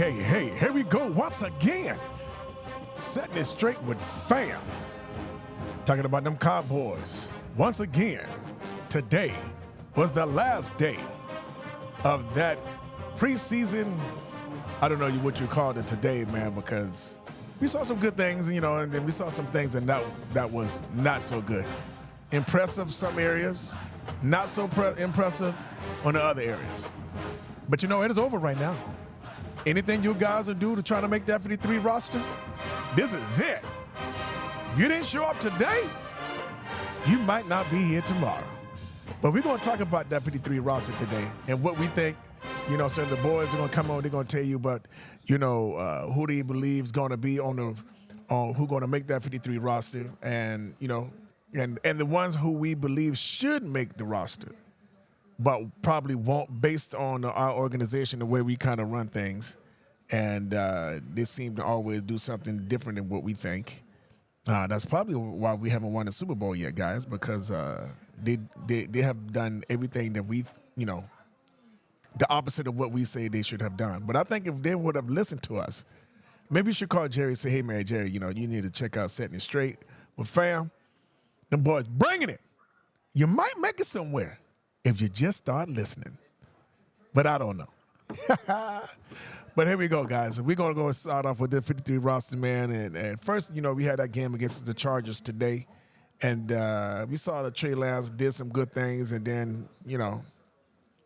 Hey, here we go once again. Setting it straight with fam. Talking about them Cowboys. Once again, today was the last day of that preseason. I don't know what you called it today, man, because we saw some good things, and then we saw some things that was not so good. Impressive some areas, not so impressive on the other areas. But it is over right now. Anything you guys will do to try to make that 53 roster, this is it. You didn't show up today, you might not be here tomorrow. But we're going to talk about that 53 roster today and what we think. So the boys are going to come on, they're going to tell you about, who they believe is going to be on who going to make that 53 roster, and and the ones who we believe should make the roster, but probably won't based on our organization, the way we kind of run things. And they seem to always do something different than what we think. That's probably why we haven't won a Super Bowl yet, guys, because they have done everything that we, the opposite of what we say they should have done. But I think if they would have listened to us, maybe you should call Jerry and say, hey, man, Jerry, you need to check out Setting It Straight with fam. Them boys bringing it. You might make it somewhere if you just start listening. But I don't know. But here we go, guys. We're going to go start off with the 53 roster, man. And first, we had that game against the Chargers today. And we saw that Trey Lance did some good things, and then,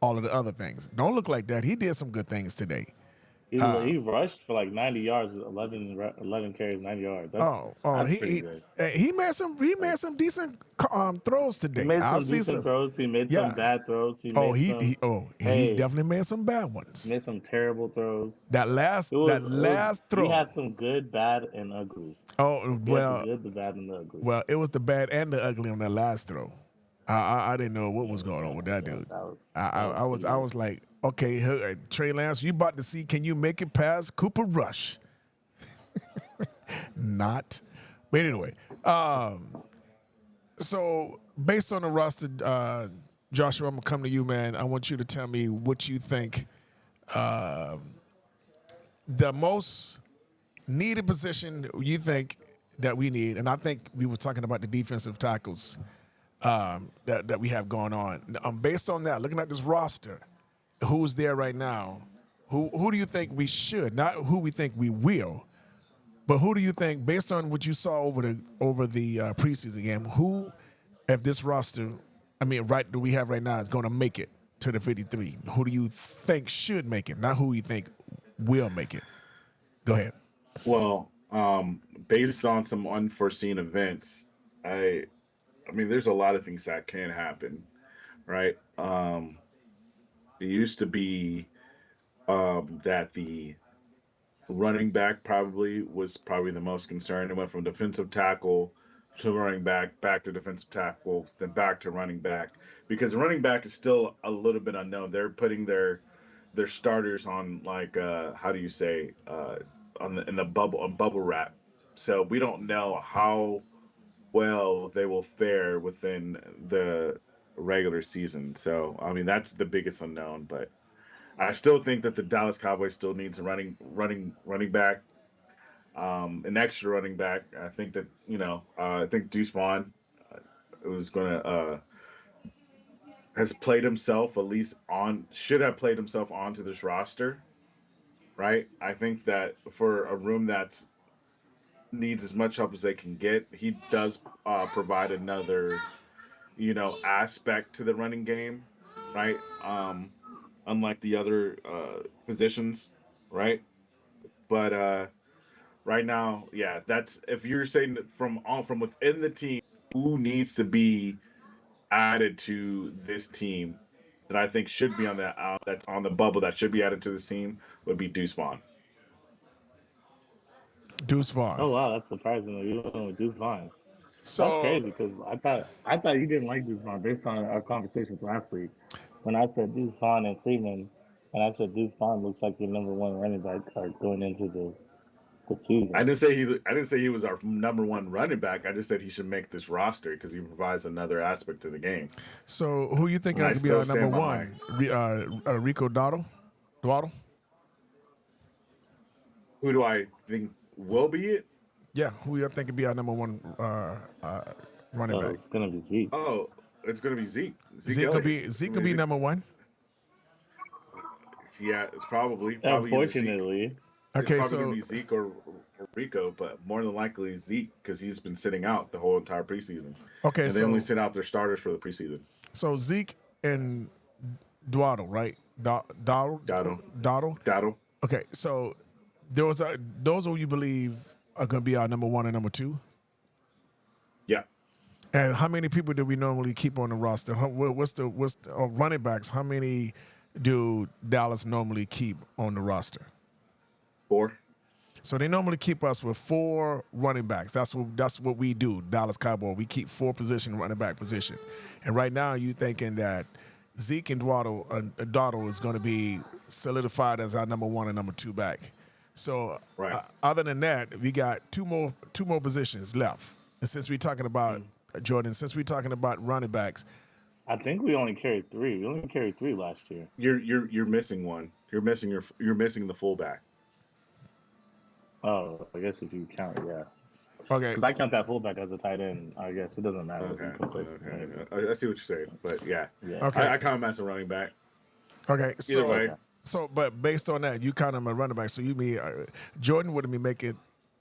all of the other things. Don't look like that. He did some good things today. He rushed for like 90 yards, 11 carries, 90 yards. That's pretty good. He made some decent throws today. He made some decent throws. He made some bad throws. He definitely made some bad ones. He made some terrible throws. That last throw. He had some good, bad, and ugly. Oh well, the good, the bad, and the ugly. Well, it was the bad and the ugly on that last throw. I didn't know what was going on with that dude. I was like, okay, Trey Lance, you about to see, can you make it past Cooper Rush? Not. But anyway, so based on the roster, Joshua, I'm going to come to you, man. I want you to tell me what you think the most needed position you think that we need. And I think we were talking about the defensive tackles that we have going on. Based on that, looking at this roster, who's there right now? Who do you think we should? Not who we think we will, but who do you think, based on what you saw over the preseason game, who, if this roster, that we have right now, is going to make it to the 53? Who do you think should make it? Not who you think will make it. Go ahead. Well, based on some unforeseen events, there's a lot of things that can happen, right? It used to be that the running back was probably the most concerned. It went from defensive tackle to running back to defensive tackle, then back to running back, because running back is still a little bit unknown. They're putting their starters on in the bubble wrap, so we don't know how well they will fare within the regular season. So that's the biggest unknown, but I still think that the Dallas Cowboys still needs a running back, an extra running back. I think that I think Deuce Vaughn has played himself should have played himself onto this roster, right? I think that for a room that's needs as much help as they can get, he does provide another aspect to the running game, right? Unlike the other positions, right? But right now, that's, if you're saying that from within the team, who needs to be added to this team that I think should be on that's on the bubble that should be added to this team would be Deuce Vaughn. Deuce Vaughn. Oh wow, that's surprising that you went with Deuce Vaughn. That's So crazy because I thought you didn't like Deuce Vaughn based on our conversations last week when I said Deuce Vaughn and Freeman, and I said Deuce Vaughn looks like your number one running back going into the season. I didn't say he was our number one running back. I just said he should make this roster because he provides another aspect to the game. so who you think And I could be still our number stand by my. one? Rico Dotto? Dwaddle? Who do I think will be it? Yeah, who you think could be our number one running back? It's gonna be Zeke. Oh, it's gonna be Zeke. Zeke Zeke could Elliott. be Zeke could be number one. Yeah, it's probably either Zeke. Unfortunately, It's Okay, probably gonna so be Zeke or Rico, but more than likely Zeke because he's been sitting out the whole entire preseason, okay, and they only so sit out their starters for the preseason. Zeke and Dwaddle, right? Dawdle, Dotto, Dawdle. Dotto. Okay, so those who you believe are going to be our number one and number two. Yeah, And how many people do we normally keep on the roster? What's the running backs? How many do Dallas normally keep on the roster? 4. So they normally keep us with 4 running backs. That's what we do. Dallas Cowboys. We keep 4 position running back position. And right now you thinking that Zeke and Dotto is going to be solidified as our number 1 and number 2 back. So Right. Other than that, we got two more positions left. And since we're talking about Jordan, since we're talking about running backs, I think we only carried 3. We only carried 3 last year. You're missing one. You're missing the fullback. Oh, I guess if you count, yeah. okay, Because I count that fullback as a tight end. I guess it doesn't matter. Okay. You can place it anywhere. I see what you're saying, but yeah. Yeah. Okay. I count him as a running back. okay. Either way. So, but based on that, you count him a running back. So you mean Jordan wouldn't be making.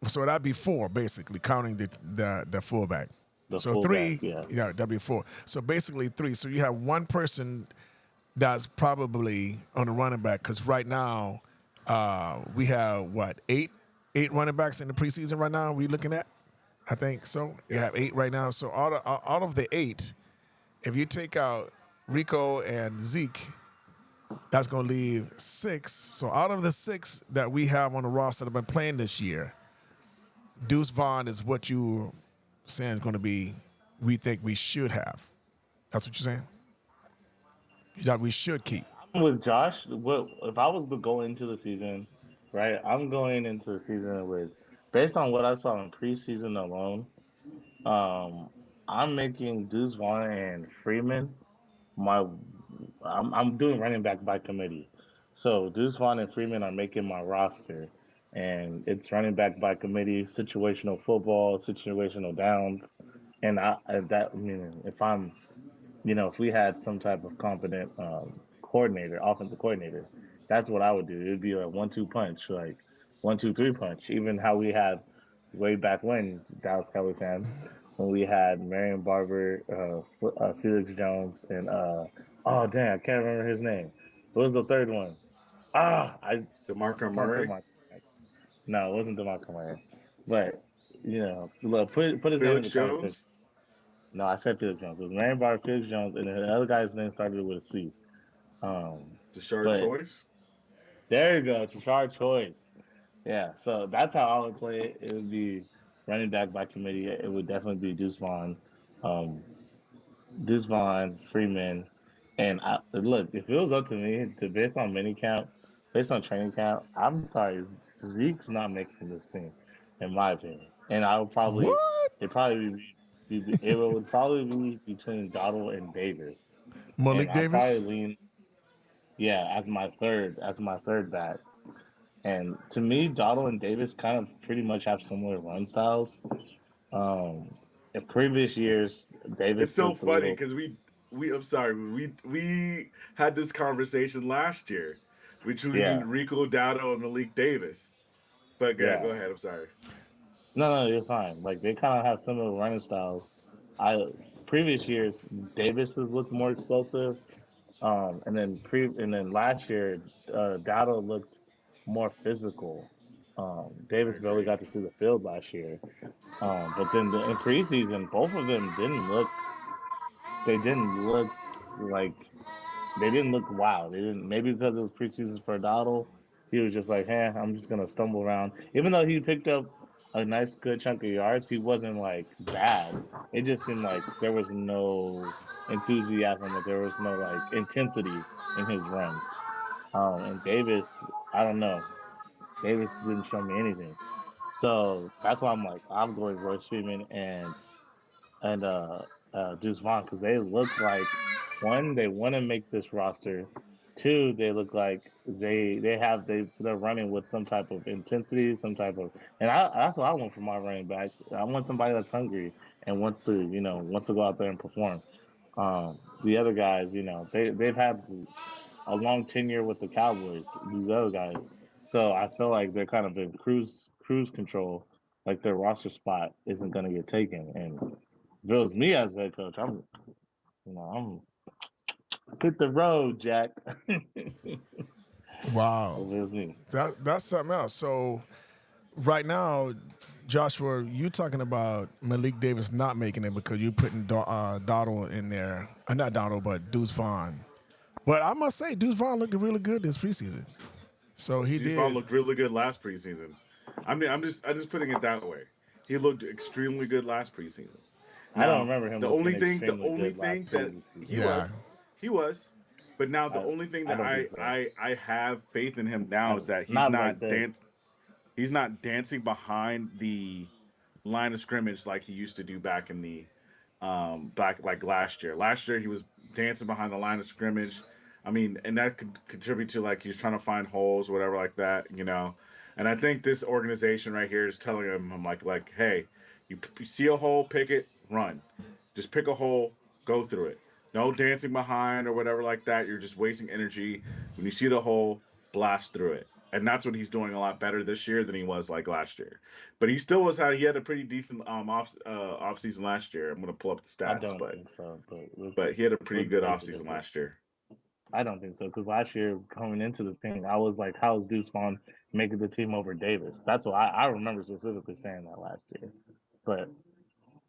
So that'd be 4 basically, counting the fullback. So fullback, 3, yeah. that'd be 4. So basically 3. So you have one person that's probably on the running back because right now we have what 8 running backs in the preseason right now. We looking at, I think so. You have 8 right now. So out of the 8, if you take out Rico and Zeke, that's going to leave 6. So out of the 6 that we have on the roster that have been playing this year, Deuce Vaughn is what you saying is going to be. We think we should have. That's what you're saying. That we should keep. I'm with Josh. What if I was to go into the season, right? I'm going into the season with, based on what I saw in preseason alone, I'm making Deuce Vaughn and Freeman my. I'm doing running back by committee. So Deuce Vaughn and Freeman are making my roster, and it's running back by committee, situational football, situational downs, and I mean if I'm if we had some type of competent coordinator, offensive coordinator, that's what I would do. It would be a 1-2 punch, like 1-2-3 punch. Even how we had way back when, Dallas Cowboy fans, when we had Marion Barber, Felix Jones, and oh dang, I can't remember his name. What was the third one? I DeMarco can't tell Murray, my. No, it wasn't DeMarco Murray, but look, put his name in Felix the conversation. Jones, No, I said Felix Jones. It was Marion Barber, Felix Jones, and the other guy's name started with a C. Deshaun But Choice. there you go, Tashard Choice. Yeah, so that's how I would play it. It would be running back by committee. It would definitely be um, Deuce Vaughn, Freeman, and look. If it was up to me, to based on mini camp, based on training camp, I'm sorry, Zeke's not making this team, in my opinion. And I would probably, What? it would probably be between Dottle and Davis, and Malik I probably Davis? lean, yeah, as my third back. And to me, Dottle and Davis kind of pretty much have similar run styles. Um, in previous years, It's Davis so looked a funny little, because I'm sorry, we had this conversation last year between yeah, Rico Dowdle and Malik Davis. But go yeah. ahead. I'm sorry. No, you're fine. Like they kind of have similar running styles. I Previous years, Davis has looked more explosive, and then last year, Dowdle looked more physical. I Davis barely agree. got to see the field last year. But then in preseason, both of them didn't look. They didn't look like they didn't look wow. They didn't. Maybe because it was preseason for Dowdle, he was just like, "Hey, I'm just gonna stumble around." Even though he picked up a nice good chunk of yards. He wasn't like bad. It just seemed like there was no enthusiasm, or there was no like intensity in his runs. And Davis, I don't know. Davis didn't show me anything. So that's why I'm like, I'm going Royce Freeman and Deuce Vaughn, because they look like, one, they want to make this roster. Two, they look like they're running with some type of intensity, some type of, and that's what I want from my running back. I want somebody that's hungry and wants to go out there and perform. The other guys, they've had a long tenure with the Cowboys. These other guys, so I feel like they're kind of in cruise control. Like their roster spot isn't going to get taken. And if it was me as head coach, I'm hit the road, Jack. If Wow, it was me. that's something else. So right now, Joshua, you talking about Malik Davis not making it because you putting Donald in there. Not Donald, but Deuce Vaughn. But I must say, Deuce Vaughn looked really good this preseason. So he Deuce Vaughn did. looked really good last preseason. I mean, I'm just putting it that way. He looked extremely good last preseason. I don't Now, remember him the looking only thing, the extremely only good last thing that he preseason. Yeah. was, he was, but now the I only thing I that don't I think so. I I have faith in him now is that Not like this. he's not dancing behind the line of scrimmage like he used to do back in the back like last year. Last year he was dancing behind the line of scrimmage. I mean, and that could contribute to like he's trying to find holes, whatever, like that. And I think this organization right here is telling him, I'm like, hey, you see a hole, pick it, run. Just pick a hole, go through it. No dancing behind or whatever like that. You're just wasting energy. When you see the hole, blast through it. And that's what he's doing a lot better this year than he was like last year. But he had a pretty decent off season last year. I'm gonna pull up the I stats, don't think so, but but he had a pretty let's good beg off to season differ. last year. I don't think so, because last year coming into the thing, I was like, "How is Deuce Vaughn making the team over Davis?" That's what I remember specifically saying that last year. But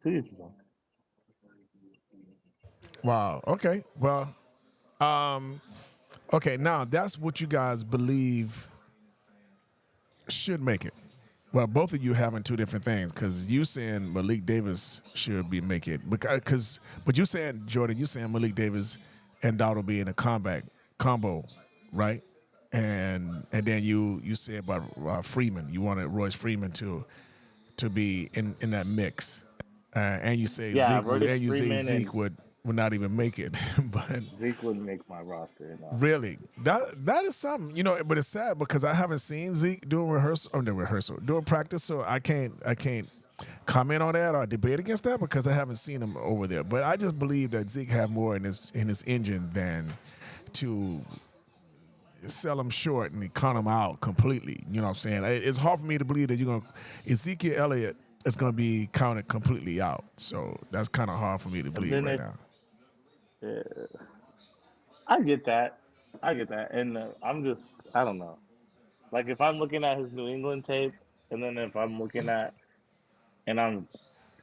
to each his own. Wow. Okay. Well. Okay. Now that's what you guys believe should make it. Well, both of you having two different things because you saying Malik Davis should be make it but you saying Jordan, you saying Malik Davis and Dowdle be in a combo, right? And then you said about Freeman, you wanted Royce Freeman to be in that mix, and Yeah, Royce Freeman Zeke and would not even make it, but Zeke wouldn't make my roster. No, really, that is something, But it's sad because I haven't seen Zeke doing doing practice, so I can't comment on that or debate against that because I haven't seen him over there. But I just believe that Zeke have more in his engine than to sell him short and count him out completely. You know what I'm saying? It's hard for me to believe that Ezekiel Elliott is gonna be counted completely out. So that's kind of hard for me to and believe then right if now. I get that, I get that, and I don't know. Like if I'm looking at his New England tape, and then if I'm looking at and I'm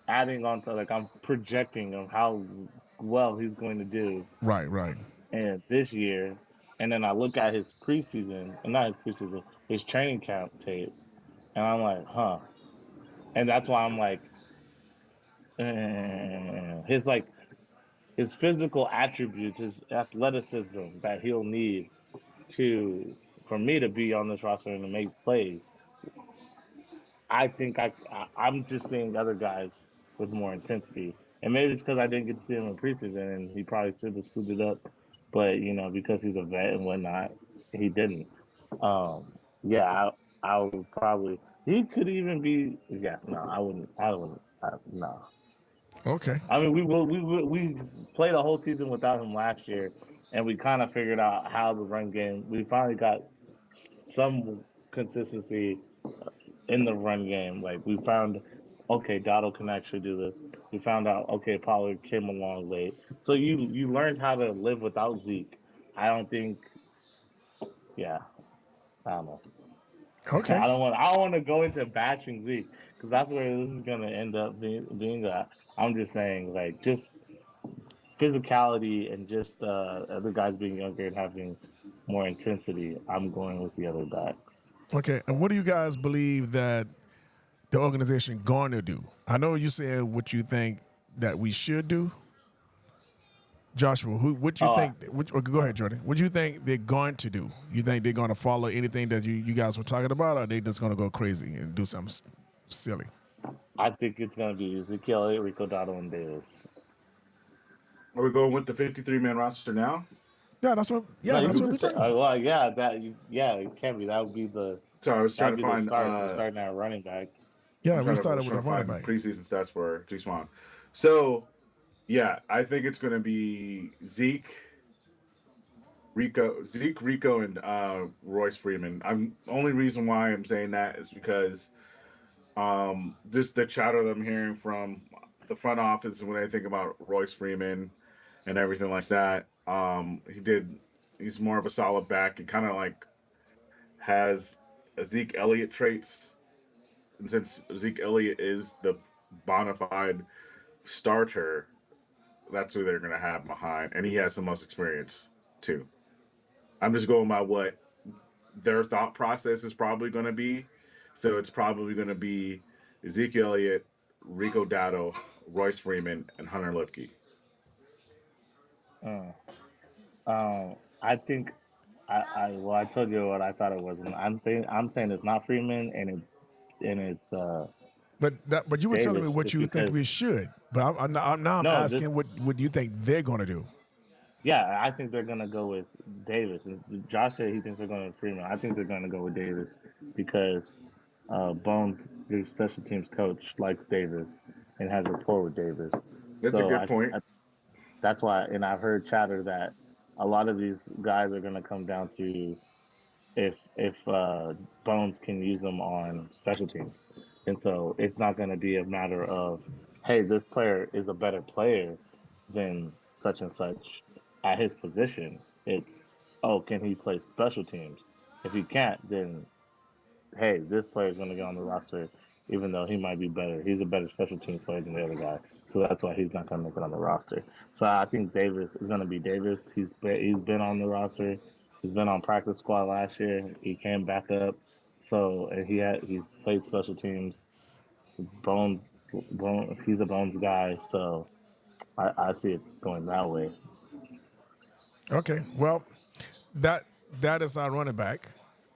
adding on to, like, I'm projecting of how well he's going to do Right, right. and this year, and then I look at his preseason, and not his preseason, his training camp tape, and I'm like, huh. And that's why I'm like, his his physical attributes, his athleticism that he'll need to for me to be on this roster and to make plays. I think I'm just seeing other guys with more intensity, and maybe it's because I didn't get to see him in preseason, and he probably should have suited up, but because he's a vet and whatnot, he didn't. Um, yeah, I would probably. He could even be. Yeah, no, I wouldn't. I wouldn't. No. Okay. I mean, we played a whole season without him last year, and we kind of figured out how the run game. We finally got some consistency in the run game. Like we found, okay, Dotto can actually do this. We found out, okay, Pollard came along late. So you learned how to live without Zeke. I don't think, yeah, I don't know. Okay. I don't want to go into bashing Zeke because that's where this is gonna end up being. I'm just saying, like, just physicality and just other guys being younger and having more intensity. I'm going with the other backs. Okay. And what do you guys believe that the organization going to do? I know you said what you think that we should do, Joshua. What you Oh, think? Go ahead, Jordan. What do you think they're going to do? You think they're going to follow anything that you guys were talking about, or are they just going to go crazy and do something silly? I think it's gonna be Ezekiel Elliott, Rico Dotto, and Davis. Are we going with the 53-man roster now? Yeah, that's what. No, Yeah, you that's can what we're just say, talking about. well, yeah, yeah, it can be. That would be the Sorry, I was that trying would to be the find. start. You're starting at running back. Yeah, I'm we trying to I started was with a trying to running find back. preseason stats for G Swan. So yeah, I think it's going to be Zeke, Rico, and Royce Freeman. I'm only reason why I'm saying that is because just the chatter that I'm hearing from the front office when I think about Royce Freeman and everything like that. He's more of a solid back. He kind of like has Zeke Elliott traits, and since Zeke Elliott is the bona fide starter, that's who they're going to have behind, and he has the most experience too. I'm just going by what their thought process is probably going to be. So it's probably going to be Ezekiel Elliott, Rico Dado, Royce Freeman, and Hunter Lipke. Uh, I think I told you what I thought it was, and I'm saying it's not Freeman, and it's But you were telling me Davis. what It's you think because we should. But I'm no, asking this what do you think they're going to do? yeah, I think they're gonna go with Davis. And Josh said he thinks they're going with Freeman. I think they're gonna go with Davis because Bones, their special teams coach, likes Davis and has rapport with Davis. That's a So good point. that's why, and I've heard chatter that a lot of these guys are gonna come down to if Bones can use them on special teams, and so it's not going to be a matter of, hey, this player is a better player than such and such at his position. It's, oh, can he play special teams? If he can't, then hey, this player is going to get on the roster, even though he might be better. He's a better special teams player than the other guy, so that's why he's not going to make it on the roster. So I think Davis is going to be Davis. He's been on the roster. He's been on practice squad last year. He came back up, so and he's played special teams. He's a Bones guy, so I see it going that way. Okay, well, that that is our running back.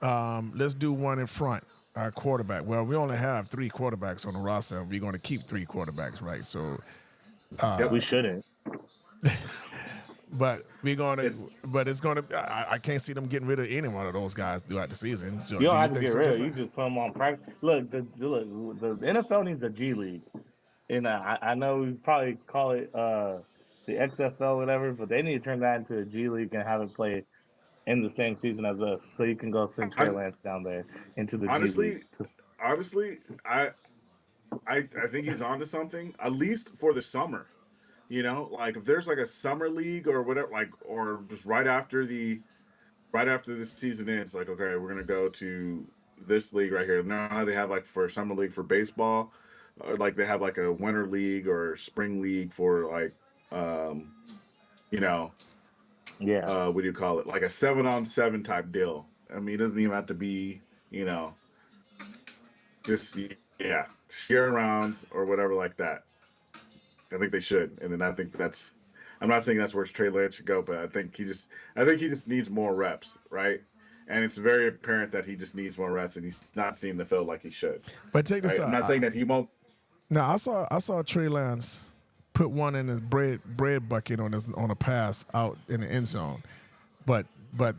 Let's do one in front, our quarterback. Well, we only have 3 quarterbacks on the roster. We're going to keep 3 quarterbacks, right? So, Yep. We shouldn't. but we're going It's to, but it's going to. I can't see them getting rid of any one of those guys throughout the season. So, You do don't you have to think get so rid of. You different? just put them on practice. The NFL needs a G League, and I know we probably call it the XFL, whatever, but they need to turn that into a G League and have it play in the same season as us, so you can go send Trey I Lance down there into the G League. honestly, honestly, I think he's onto something. At least for the summer, like if there's like a summer league or whatever, like or just right after this season ends, like okay, we're gonna go to this league right here. Now how they have like for summer league for baseball, or like they have like a winter league or spring league for like um, you know, Yeah, what do you call it? Like a 7-on-7 type deal. I mean, it doesn't even have to be, just yeah, sharing rounds or whatever like that. I think they should, and then I think that's. I'm not saying that's where Trey Lance should go, but I think he just needs more reps, right? And it's very apparent that he just needs more reps, and he's not seeing the field like he should, But check this right? I'm out. not saying that he won't. Now I saw Trey Lance put one in his bread bucket on a pass out in the end zone, but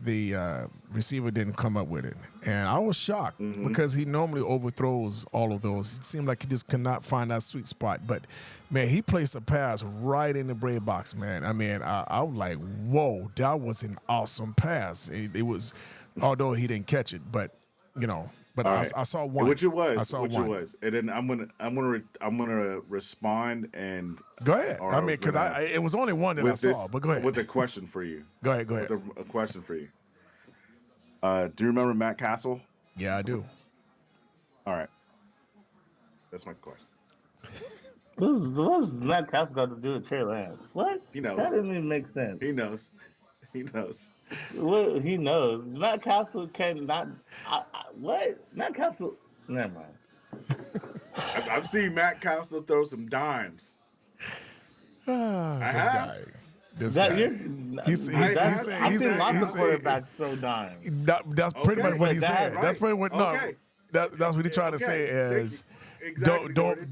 the receiver didn't come up with it, and I was shocked Mm-hmm. because he normally overthrows all of those. It seemed like he just could not find that sweet spot. But man, he placed a pass right in the bread box. Man, I mean, I was like, whoa, that was an awesome pass. It was, although he didn't catch it, but you know. But All right, I saw one. which it I was, saw one. and then I'm gonna respond and Go ahead. I or mean, because gonna it was only one that I with saw. this But go ahead. with a question for you. Go ahead. Go With ahead. a question for you. Do you remember Matt Castle? Yeah, I do. All right, that's my question. what's Matt Castle got to do with Trey Lance? What? He That knows. doesn't even make sense. He knows. He knows. What he knows, Matt Castle cannot. What Matt Castle? Never mind. I've seen Matt Castle throw some dimes. Ah, I this have. guy, this That guy. you're I He have. that's said I've I'm he seen said saying he lots of no. said quarterbacks throw dimes. that's pretty much Okay. what he That said. That's has pretty what no. Okay. That's what he's trying to say Okay. Thank you. is Exactly, Gordon.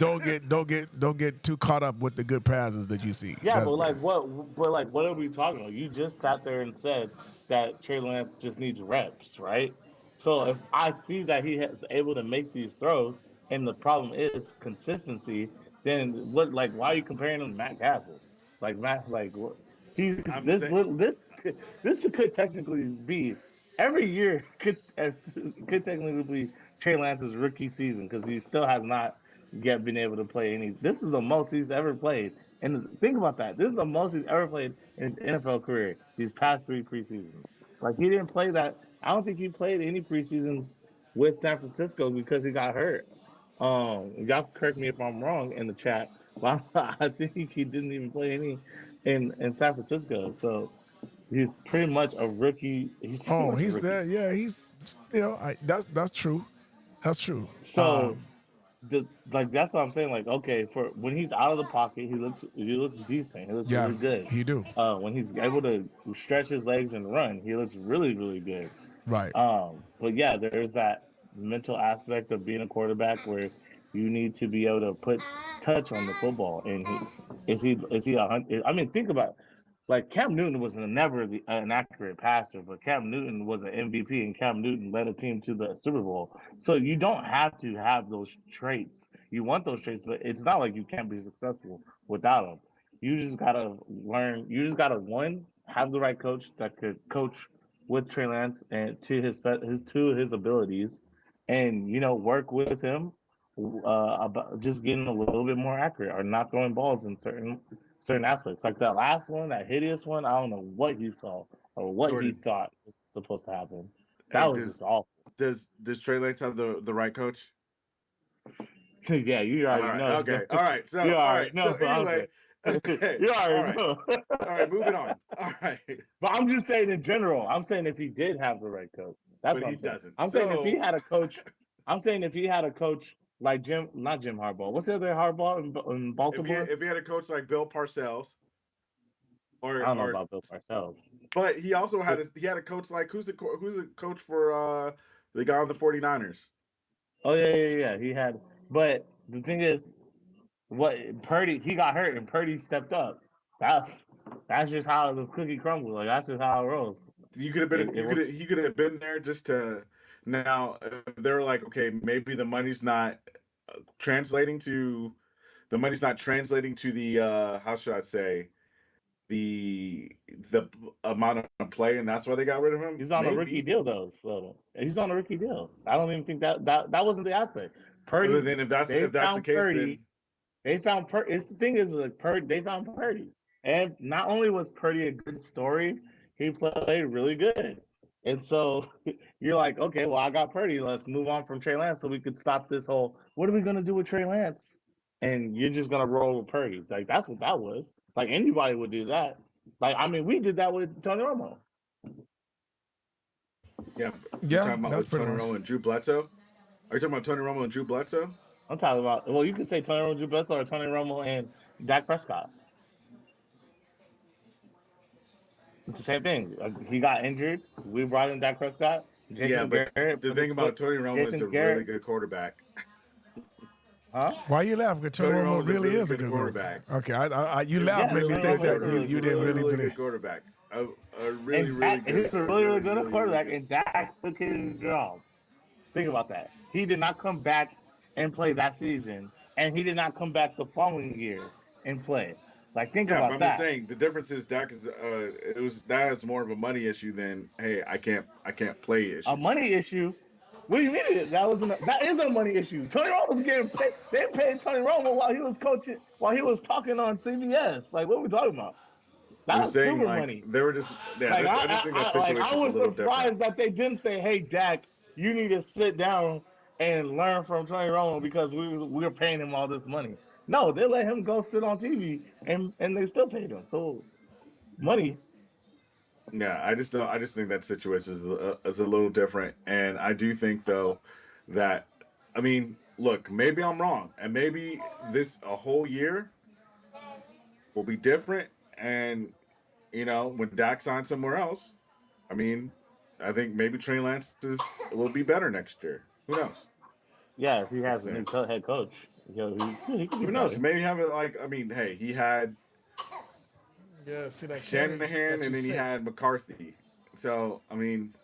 don't get too caught up with the good passes that you see. yeah, That's but like what? But like what are we talking about? You just sat there and said that Trey Lance just needs reps, right? So if I see that he is able to make these throws, and the problem is consistency, then what? Like, why are you comparing him to Matt Castle? Like Matt, like what? He's I'm saying this could technically be every year could technically be Trey Lance's rookie season because he still has not yet been able to play any. This is the most he's ever played. And think about that. This is the most he's ever played in his NFL career. These past three preseasons, like he didn't play that. I don't think he played any preseasons with San Francisco because he got hurt. Y'all correct me if I'm wrong in the chat, but I think he didn't even play any in San Francisco. So he's pretty much a rookie. He's pretty oh much a he's rookie. there. Yeah, he's that's true. That's true. So that's what I'm saying. Like, okay, for when he's out of the pocket, he looks decent. He looks Yeah, really good. he do. When he's able to stretch his legs and run, he looks really good. Right. But yeah, there's that mental aspect of being a quarterback where you need to be able to put touch on the football. And is he 100? I mean, think about it. Like Cam Newton was never an accurate passer, but Cam Newton was an MVP, and Cam Newton led a team to the Super Bowl. So you don't have to have those traits. You want those traits, but it's not like you can't be successful without them. You just gotta learn. You just gotta one have the right coach that could coach with Trey Lance and to his abilities, and work with him about just getting a little bit more accurate or not throwing balls in certain aspects. Like that last one, that hideous one, I don't know what he saw or what he Gordon. thought was supposed to happen. That Hey, was just awful. does Trey Lance have the right coach? Yeah, you All already right. know. Okay. All right. You All already right. know So what I'm anyway. saying. Okay. You All already right. know. All right. Moving on. All right. But I'm just saying in general. I'm saying if he did have the right coach, that's But what he I'm saying. doesn't. I'm saying if he So had a coach, I'm saying if he had a coach like not Jim Harbaugh. What's the other Harbaugh in Baltimore? if he had a coach like Bill Parcells, I don't know or about Bill Parcells. but he also had a coach like who's a coach for the guy on the 49ers. Oh yeah. He had, but the thing is, what Purdy he got hurt and Purdy stepped up. That's that's just how the cookie crumbles. Like that's just how it rolls. You could have been It was he could have been there just to now if they're like okay maybe translating to the money's not translating to the how should I say the amount of play and that's why they got rid of him he's on a rookie maybe. deal though, so he's on a rookie deal. I don't even think that wasn't the aspect. But Purdy, then they if that's the found case Purdy. then They found Purdy. It's the thing is like Purdy. They found Purdy, and not only was Purdy a good story, he played really good. And so you're like, okay, well, I got Purdy. Let's move on from Trey Lance so we could stop this whole. What are we gonna do with Trey Lance? And you're just gonna roll with Purdy. Like that's what that was. Like anybody would do that. Like I mean, we did that with Tony Romo. yeah you're Yeah, talking about that's with pretty Tony much. Romo and Drew Bledsoe. Are you talking about Tony Romo and Drew Bledsoe? I'm talking about. Well, you could say Tony Romo, Drew Bledsoe, or Tony Romo and Dak Prescott. It's the same thing. He got injured. We brought in Dak Prescott. Yeah, Jason but Garrett the put thing his about foot. Tony Romo is Jason a really Garrett, good quarterback. huh? Why you laugh? Because Tony Tony Romo Romo is a really really is a good good goal. quarterback. Okay, you He's a laugh Yeah, made me really Tony think good Romo is that a quarterback. you really, He's a didn't really, really, really really believe. good quarterback. A really, and really He's good. a really, A really good really, really quarterback, good. and Dak took his job. Think about that. He did not come back and play that season, and he did not come back the following year and play. Like, think Yeah, but about I'm just that. saying the difference is Dak is it was that's more of a money issue than hey I can't play A issue. money issue. What do you mean? That is a money issue. Tony Romo was getting paid. They paid Tony Romo while he was coaching, while he was talking on CBS. Like, what are we talking about? I'm That just was saying super like money. they were just yeah Like that's I just think that I situation's a was little different. surprised that they didn't say, "Hey, Dak, you need to sit down and learn from Tony Romo because we were paying him all this money." No, they let him go sit on TV and they still paid him. So money. Yeah, I just think that situation is a little different, and I do think though that I mean look, maybe I'm wrong, and maybe this a whole year will be different. And when Dak signs somewhere else, I mean, I think maybe Trey Lance's will be better next year. Who knows? Yeah, if he Just has a saying. new head coach, he could be Who knows? better. Maybe have it like I mean, hey, he had Yeah, see that candy Shanahan got and you then he sick. had McCarthy. So I mean,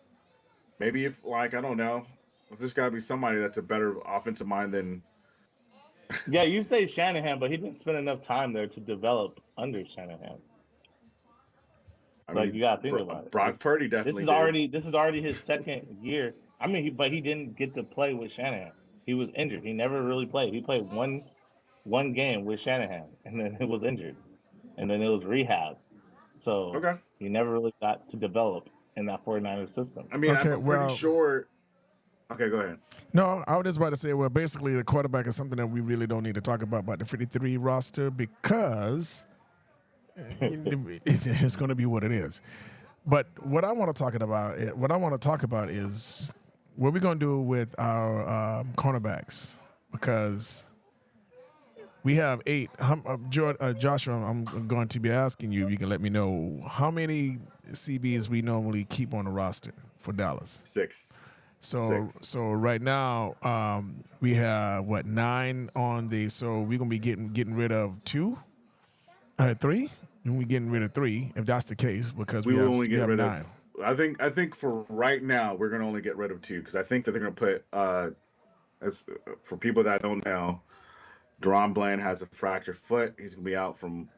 maybe if like I don't know, there's got to be somebody that's a better offensive mind than. Yeah, you say Shanahan, but he didn't spend enough time there to develop under Shanahan. I Like you mean, gotta think about it. Brock Purdy This definitely is did. already his second year. I mean, but he didn't get to play with Shanahan. He was injured. He never really played. He played one game with Shanahan, and then he was injured, and then it was rehab. So Okay. he never really got to develop in that 49ers system. I mean, Okay, I'm pretty well, sure. Okay, go ahead. no, I was just about to say, well, basically, the quarterback is something that we really don't need to talk about the 53 roster because it's going to be what it is. But what I want to talk about is what we're going to do with our cornerbacks because we have 8. Joshua, I'm going to be asking you. You can let me know how many CBs we normally keep on the roster for Dallas. Six. So right now we have what 9 on the. So we're gonna be getting rid of 2, 3. And we getting rid of 3 if that's the case because We will only we get have rid of. 9. I think for right now we're gonna only get rid of 2 because I think that they're gonna put as for people that don't know, Deron Bland has a fractured foot. He's gonna be out from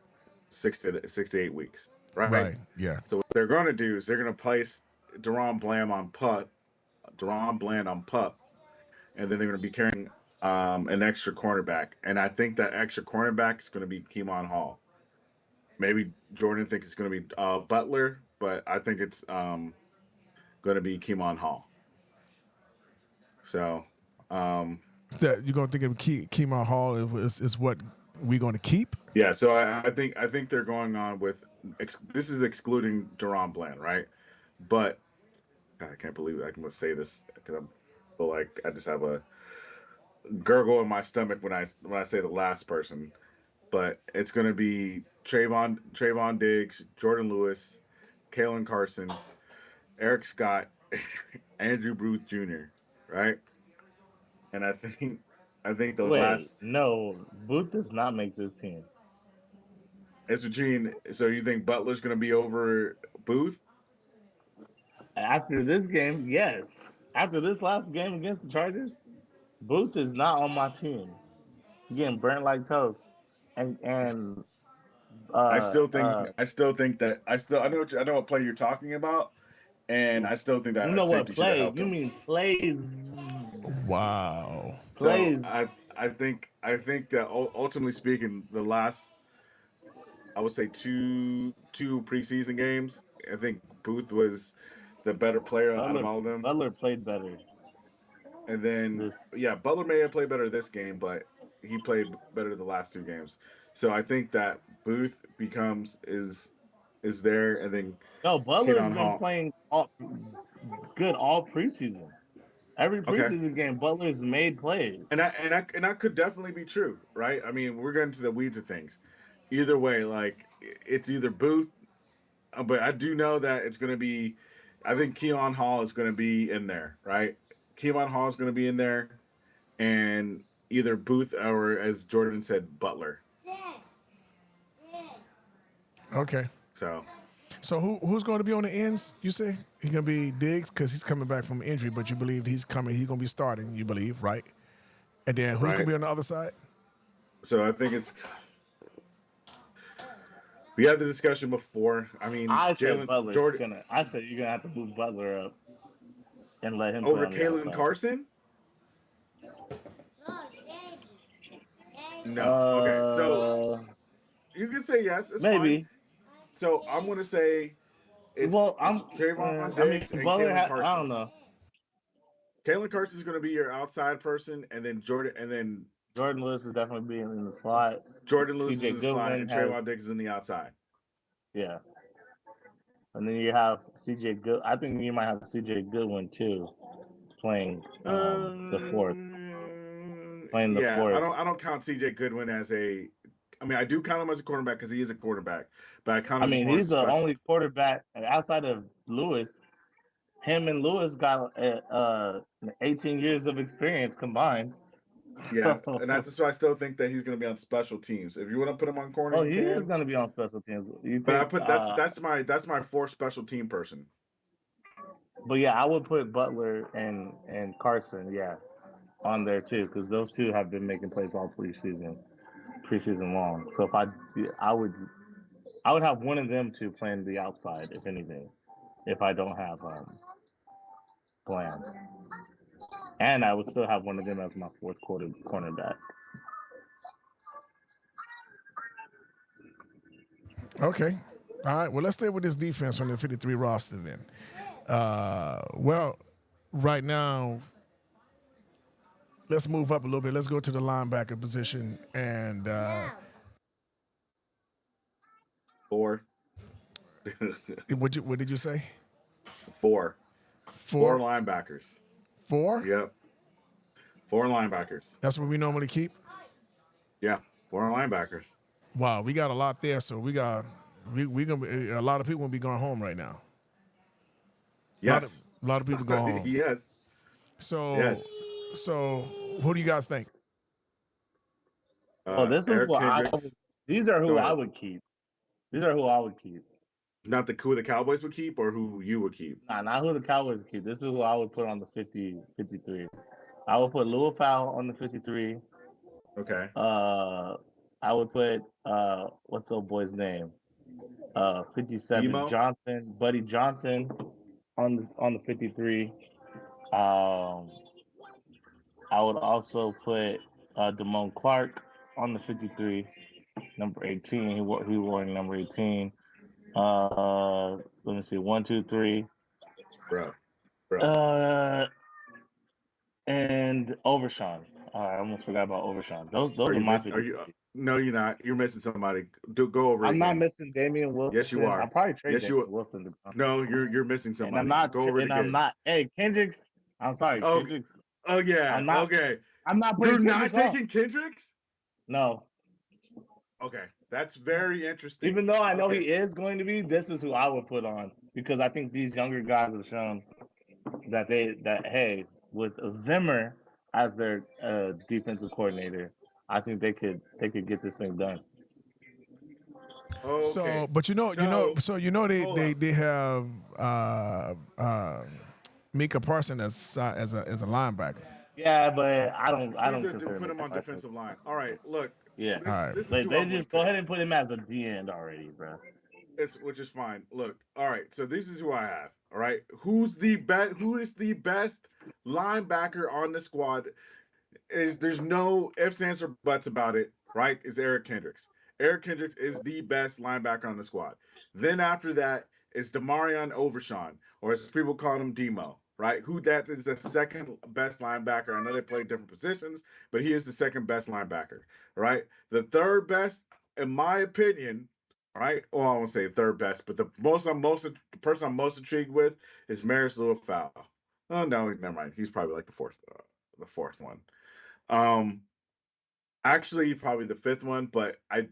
6 to 8 weeks, right? Right. Yeah. So what they're gonna do is they're gonna place Deron Bland on pup, Deron Bland on pup, and then they're gonna be carrying an extra cornerback, and I think that extra cornerback is gonna be Keemon Hall. Maybe Jordan thinks it's gonna be Butler, but I think it's going to be Keemon Hall. So, um, That you're gonna think of Kemar Hall is what we're gonna keep. yeah. So I think they're going on with this is excluding Deron Bland, right? But God, I can't believe I can say this because I'm feel like I just have a gurgle in my stomach when I say the last person. But it's going to be Trayvon Diggs, Jordan Lewis, Kalen Carson, Eric Scott, Andrew Booth Jr. Right? And I think the Wait, last no, Booth does not make this team. it's between. So you think Butler's going to be over Booth? After this game, yes. After this last game against the Chargers, Booth is not on my team. He getting burnt like toast. And I uh still think uh I still think that I know what play you're talking about, and I still think you that a know what safety should have play? helped You him. mean plays Wow. So plays. I think that ultimately speaking, the last I would say two preseason games, I think Booth was the better player out of Butler all of them. Butler played better. And then This yeah, Butler may have played better this game, but he played better the last 2 games. So I think that Booth is there, and then no, Butler's Keaton been Hall. playing good all preseason. Every Okay, preseason game, Butler's made plays. and that could definitely be true, right? I mean, we're getting to the weeds of things. Either way, like it's either Booth, but I do know that it's going to be. I think Keon Hall is going to be in there, right? Keon Hall is going to be in there, and either Booth or, as Jordan said, Butler. Okay. So So who's going to be on the ends? You say he's going to be Diggs because he's coming back from injury, but you believe he's coming. He's going to be starting. You believe, right? And then who's going right. to be on the other side? So I think it's we had the discussion before. I mean, I said Jalen Butler's Jordan gonna. I said you're gonna have to move Butler up and let him play over on the Kalen outside. Carson. No. Okay. So Uh, you can say yes. It's fine. maybe. So I'm gonna say it's Well, it's Trayvon I Diggs mean, and Butler. Kalen I Carson. don't know. Kalen Carson is gonna be your outside person, and then Jordan Lewis is definitely being in the slot. Jordan Lewis is C.J. in the slot, Goodwin and has, Trayvon Diggs is in the outside. yeah, and then you have C.J. Good. I think you might have C.J. Goodwin too playing the fourth. playing the yeah, I fourth. don't count C.J. Goodwin as a. I mean, I do count him as a quarterback because he is a quarterback, but I count I him mean, more as he's a the special. only quarterback outside of Lewis. Him and Lewis got 18 years of experience combined. Yeah, and So, that's why I still think that he's going to be on special teams. If you want to put him on corner, oh, you he is can. going to be on special teams. You But I think? put that's my fourth special team person. But yeah, I would put Butler and Carson, yeah, on there too, because those two have been making plays all preseason long. So if I would have one of them two playing the outside, if anything, if I don't have Bland, and I would still have one of them as my fourth quarter cornerback. Okay. All right. Well, let's stay with this defense on the 53 roster then. Well, right now, let's move up a little bit. Let's go to the linebacker position. And Four, what did you say? four, four Four? linebackers. Four? Yep, four linebackers. That's what we normally keep? Yeah, four linebackers. Wow, we got a lot there. So we gonna be, a lot of people gonna be going home right now. A lot of Yes, a lot of people go home. yes, So yes. so who do you guys think? Well, this is Eric what I Kendricks. was. These are Go who I ahead. would keep. These are who I would keep. Not who the Cowboys would keep or who you would keep. Nah, not who the Cowboys would keep. This is who I would put on the 53. I would put Louis Fowl on the 53. Okay. I would put what's old boy's name? 57 Demo. Johnson, Buddy Johnson on the 53. Um, I would also put Damone Clark on the 53, number 18. He wore number 18. Let me see, 1, 2, 3. Bro. Uh, and Overshawn. I almost forgot about Overshawn. Are Those are you my missing? Are 53. you? No, you're not. You're missing somebody. Go over it I'm not again. missing Damian Yes, you Wilson. I'll are. probably trade Yes, Damian you. Wilson to come. No, you're missing And I'm somebody. not. Go over it And I'm again. not. Hey, Kendricks. I'm sorry, Oh, Kendricks. oh yeah. I'm not. Okay. I'm not You're putting not Kendricks off. taking Kendricks. No. Okay, that's very interesting. Even though I know Okay. he is going to be, this is who I would put on because I think these younger guys have shown that hey, with Zimmer as their defensive coordinator, I think they could get this thing done. So, Okay. but they Hold they up. they have Mika Parson as a linebacker. Yeah, but I don't consider Put me him a on person. defensive line. All right. Look, Yeah, All right. this is like who they I'm going to just go pick. ahead and put him as a D end already, bro. Which is fine. Look, all right. So this is who I have. All right. Who's the best? Who is the best linebacker on the squad? There's no ifs, ands, or buts about it. Right? Is Eric Kendricks. Eric Kendricks is the best linebacker on the squad. Then after that is Demarion Overshawn, or as people call him, Demo. Right? Who that is the second best linebacker. I know they play different positions, but he is the second best linebacker. Right? The third best, in my opinion, right? Well, I won't say third best, but the person I'm most intrigued with is Maris Fowl. Oh no, never mind. He's probably like the fourth one. Um, actually, probably the fifth one, but I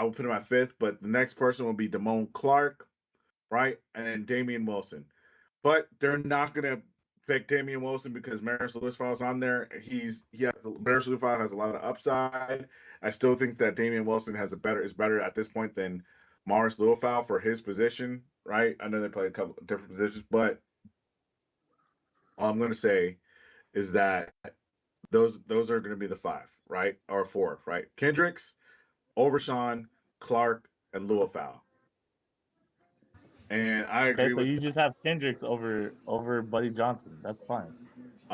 will put him at fifth. But the next person will be Damone Clark, right, and then Damian Wilson. But they're not gonna pick Damian Wilson because Maris Fowl on there. Maris Fowl has a lot of upside. I still think that Damian Wilson is better at this point than Morris Fowl for his position, right? I know they play a couple of different positions, but all I'm going to say is that those are going to be the five, right, or four, right? Kendricks, Overshawn, Clark, and Fowl. And I Okay, agree so with you just have Kendricks over Buddy Johnson. That's fine.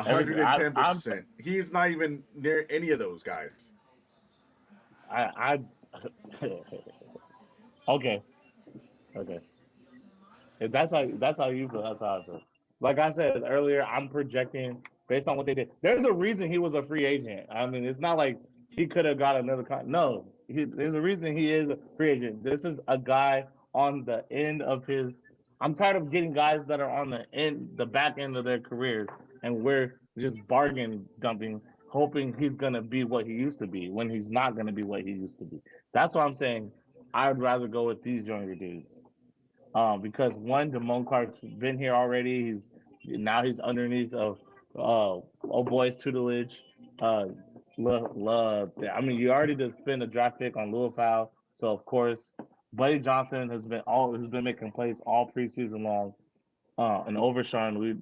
Everything. I'm 110%. He's not even near any of those guys. I okay. Okay. If that's how you feel, that's how I feel. Like I said earlier, I'm projecting based on what they did. There's a reason he was a free agent. I mean, it's not like he could have got another no. There's a reason he is a free agent. This is a guy on the end of his. I'm tired of getting guys that are on the back end of their careers, and we're just bargain dumping hoping he's gonna be what he used to be when he's not gonna be what he used to be. That's why I'm saying I would rather go with these younger dudes. Because one, Damone Clark's been here already. He's underneath of old boy's tutelage. Uh, I mean, you already just spent a draft pick on Louis Fowl, so of course, Buddy Johnson has been making plays all preseason long. And Overshawn,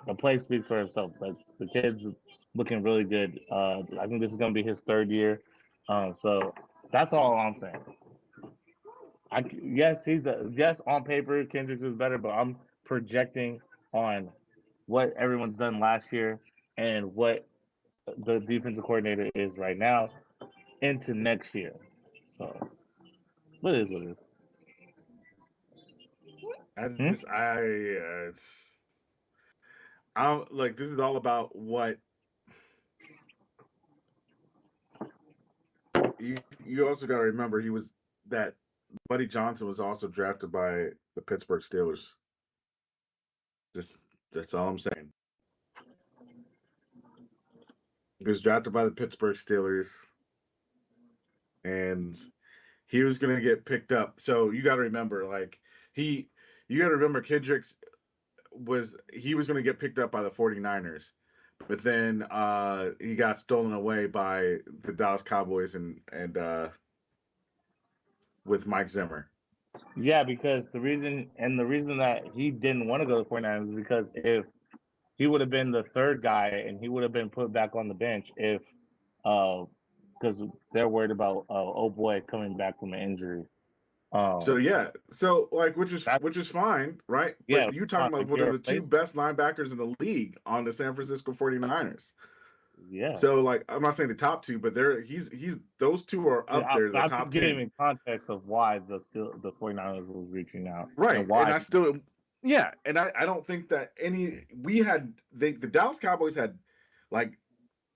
the play speaks for itself. Like the kid's looking really good. I think this is going to be his third year. So that's all I'm saying. Yes on paper Kendricks is better, but I'm projecting on what everyone's done last year and what the defensive coordinator is right now into next year. So what is what it is. I Hmm? just I it's I'm like this is all about what you also got to remember he was that Buddy Johnson was also drafted by the Pittsburgh Steelers. Just that's all I'm saying. He was drafted by the Pittsburgh Steelers, and he was going to get picked up. So you got to remember, like he, you got to remember Kendricks he was going to get picked up by the 49ers, but then he got stolen away by the Dallas Cowboys and with Mike Zimmer. Yeah, because the reason that he didn't want to go to the 49ers is because if he would have been the third guy and he would have been put back on the bench if because they're worried about old boy coming back from an injury. So Um, yeah, so like that which is fine, right? yeah, But you're fine, talking about like one you're of a the two replacement. best linebackers in the league on the San Francisco 49ers. Yeah, So like I'm not saying the top two, but he's those two are yeah. up there, the I'm top just 10. giving context of why the 49ers was reaching out and Right. And why I he, still yeah, and I don't think that any we had the Dallas Cowboys had like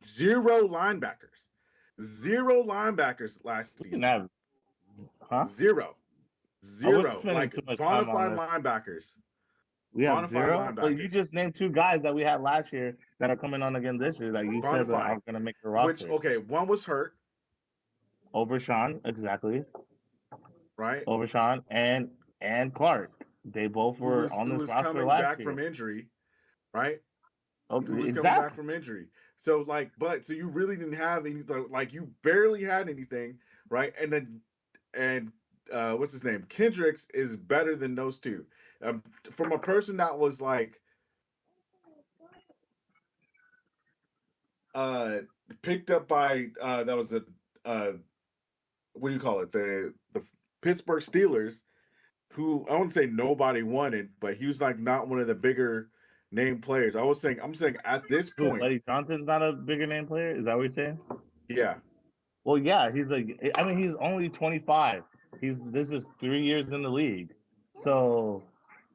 zero linebackers. Zero linebackers last we can season. have, huh? Zero. We're Zero. spending Like too much time bona on fide this. linebackers. We have Bona fide zero, but you linebackers. just named two guys that we had last year that are coming on again this year that you Bona said that fide. are going to make the Which roster. okay, one was hurt, Overshawn, exactly. right? Overshawn and Clark. They both were on Who this was roster coming last back from year. injury, right? Who Okay, was coming back exactly. from injury. So like, but so you really didn't have anything. Like you barely had anything, right? And what's his name? Kendricks is better than those two. From a person that was like uh picked up by that was a uh what do you call it? The Pittsburgh Steelers, who I wouldn't say nobody wanted, but he was like not one of the bigger name players. I'm saying at this Who, point, Buddy Johnson's not a bigger name player? Is that what you're saying? yeah. Well, yeah, he's only 25. This is 3 years in the league. So,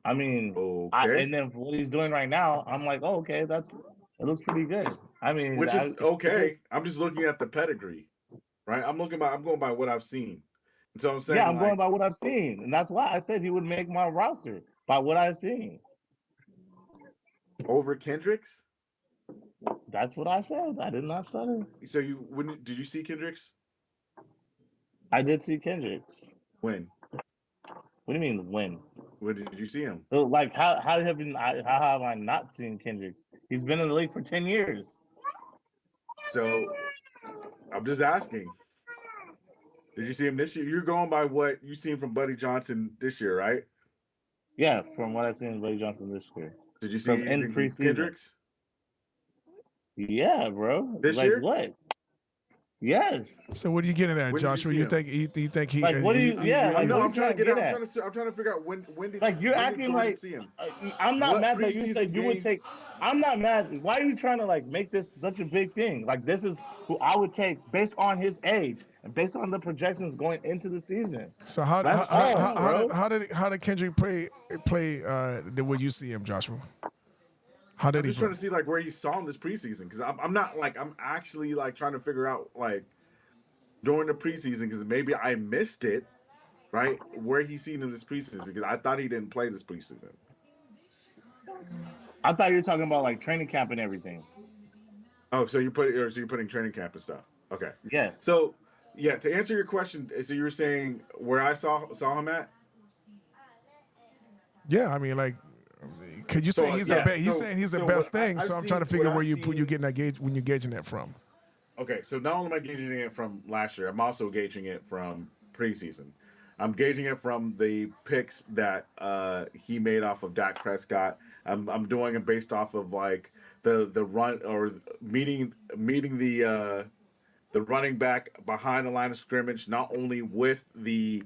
I mean, Okay. and then what he's doing right now, I'm like, oh, okay, it looks pretty good. I mean, Which is he looks, okay. I'm just looking at the pedigree, right? I'm going by what I've seen. And so I'm yeah, saying I'm going like by what I've seen, and that's why I said he would make my roster by what I've seen. over Kendricks. That's what I said. I did not stutter. So did you see Kendricks? I did see Kendricks. When? What do you mean when? When did you see him? So, like how have I not seen Kendricks? He's been in the league for 10 years. So I'm just asking. Did you see him this year? You're going by what you seen from Buddy Johnson this year, right? Yeah, from what I've seen in Buddy Johnson this year. Did you From see in anything from preseason. Kendricks Yeah, bro. this Like year? what? Yes. So what are you getting at, When did you Joshua? see him? You think he? Like what do you? Yeah. I Like know. what are I'm you trying to trying to get get out. at? I'm trying to figure out Like you're when did acting Jordan like see him? I'm not What mad that you said preseason you would game? take. I'm not mad. Why are you trying to like make this such a big thing? Like this is who I would take based on his age and based on the projections going into the season. So That's all, bro. how did Kendrick play when you see him, Joshua? How did I'm he just play? trying to see like where you saw him this preseason because I'm not like I'm actually like trying to figure out like during the preseason because maybe I missed it right where he seen him this preseason because I thought he didn't play this preseason. I thought you were talking about like training camp and everything. Oh, so you're putting training camp and stuff. Okay. Yes. So yeah, to answer your question, so you were saying where I saw him at. Yeah, I mean, like, cause you saying So he's a yeah, he's saying he's the so best thing. So I'm trying to what figure where I've you seen. getting that gauge when you're gauging that from. Okay, so not only am I gauging it from last year, I'm also gauging it from preseason. I'm gauging it from the picks that he made off of Dak Prescott. I'm doing it based off of like the run or meeting the running back behind the line of scrimmage, not only with the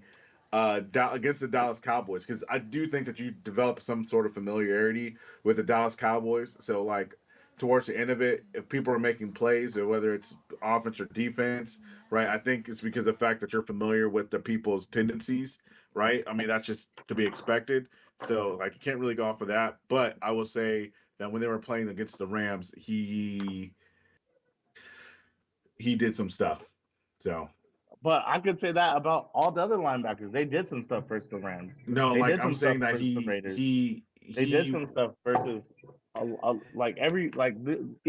against the Dallas Cowboys, because I do think that you develop some sort of familiarity with the Dallas Cowboys. So like towards the end of it, if people are making plays or whether it's offense or defense, right? I think it's because of the fact that you're familiar with the people's tendencies, right? I mean that's just to be expected. So like you can't really go off of that. But I will say that when they were playing against the Rams, he did some stuff. So But I could say that about all the other linebackers. They did some stuff versus the Rams. no, They like did I'm some stuff saying that versus the he Raiders. he They did he some stuff versus like even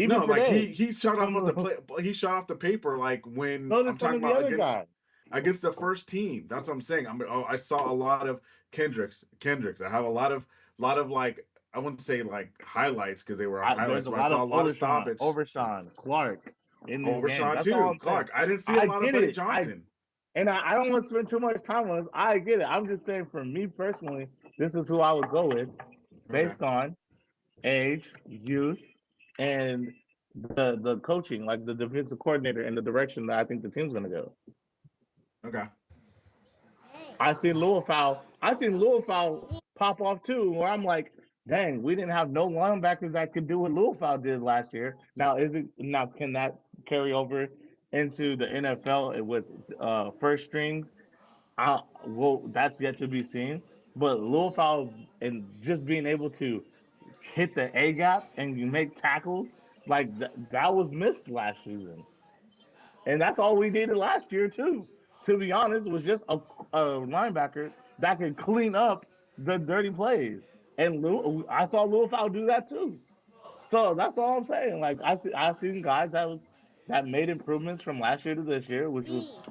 no, like today. he shot off Some of the of, play. He shot off the paper like when so did I'm some talking of the about other guys. against the first team. That's what I'm saying. I saw a lot of Kendricks. I have a lot of like I wouldn't say like highlights because they were There's highlights, a but I lot saw of a lot of stoppage. Overshawn, Clark in these games. Overshot That's all too. I'm saying. Clark. I didn't see a I lot of get Buddy it. Johnson. I don't want to spend too much time on this. I get it. I'm just saying for me personally, this is who I would go with Okay. based on age, youth, and the coaching, like the defensive coordinator and the direction that I think the team's gonna go. Okay. I seen Louisville pop off too, where I'm like, dang, we didn't have no linebackers that could do what Louisville did last year. Now can that carry over into the NFL with first string? Well, that's yet to be seen. But Louisville and just being able to hit the A gap and make tackles like that was missed last season. And that's all we needed last year too. To be honest, was just a linebacker that could clean up the dirty plays. And I saw Louisville do that too. So that's all I'm saying. Like I seen guys that made improvements from last year to this year, which was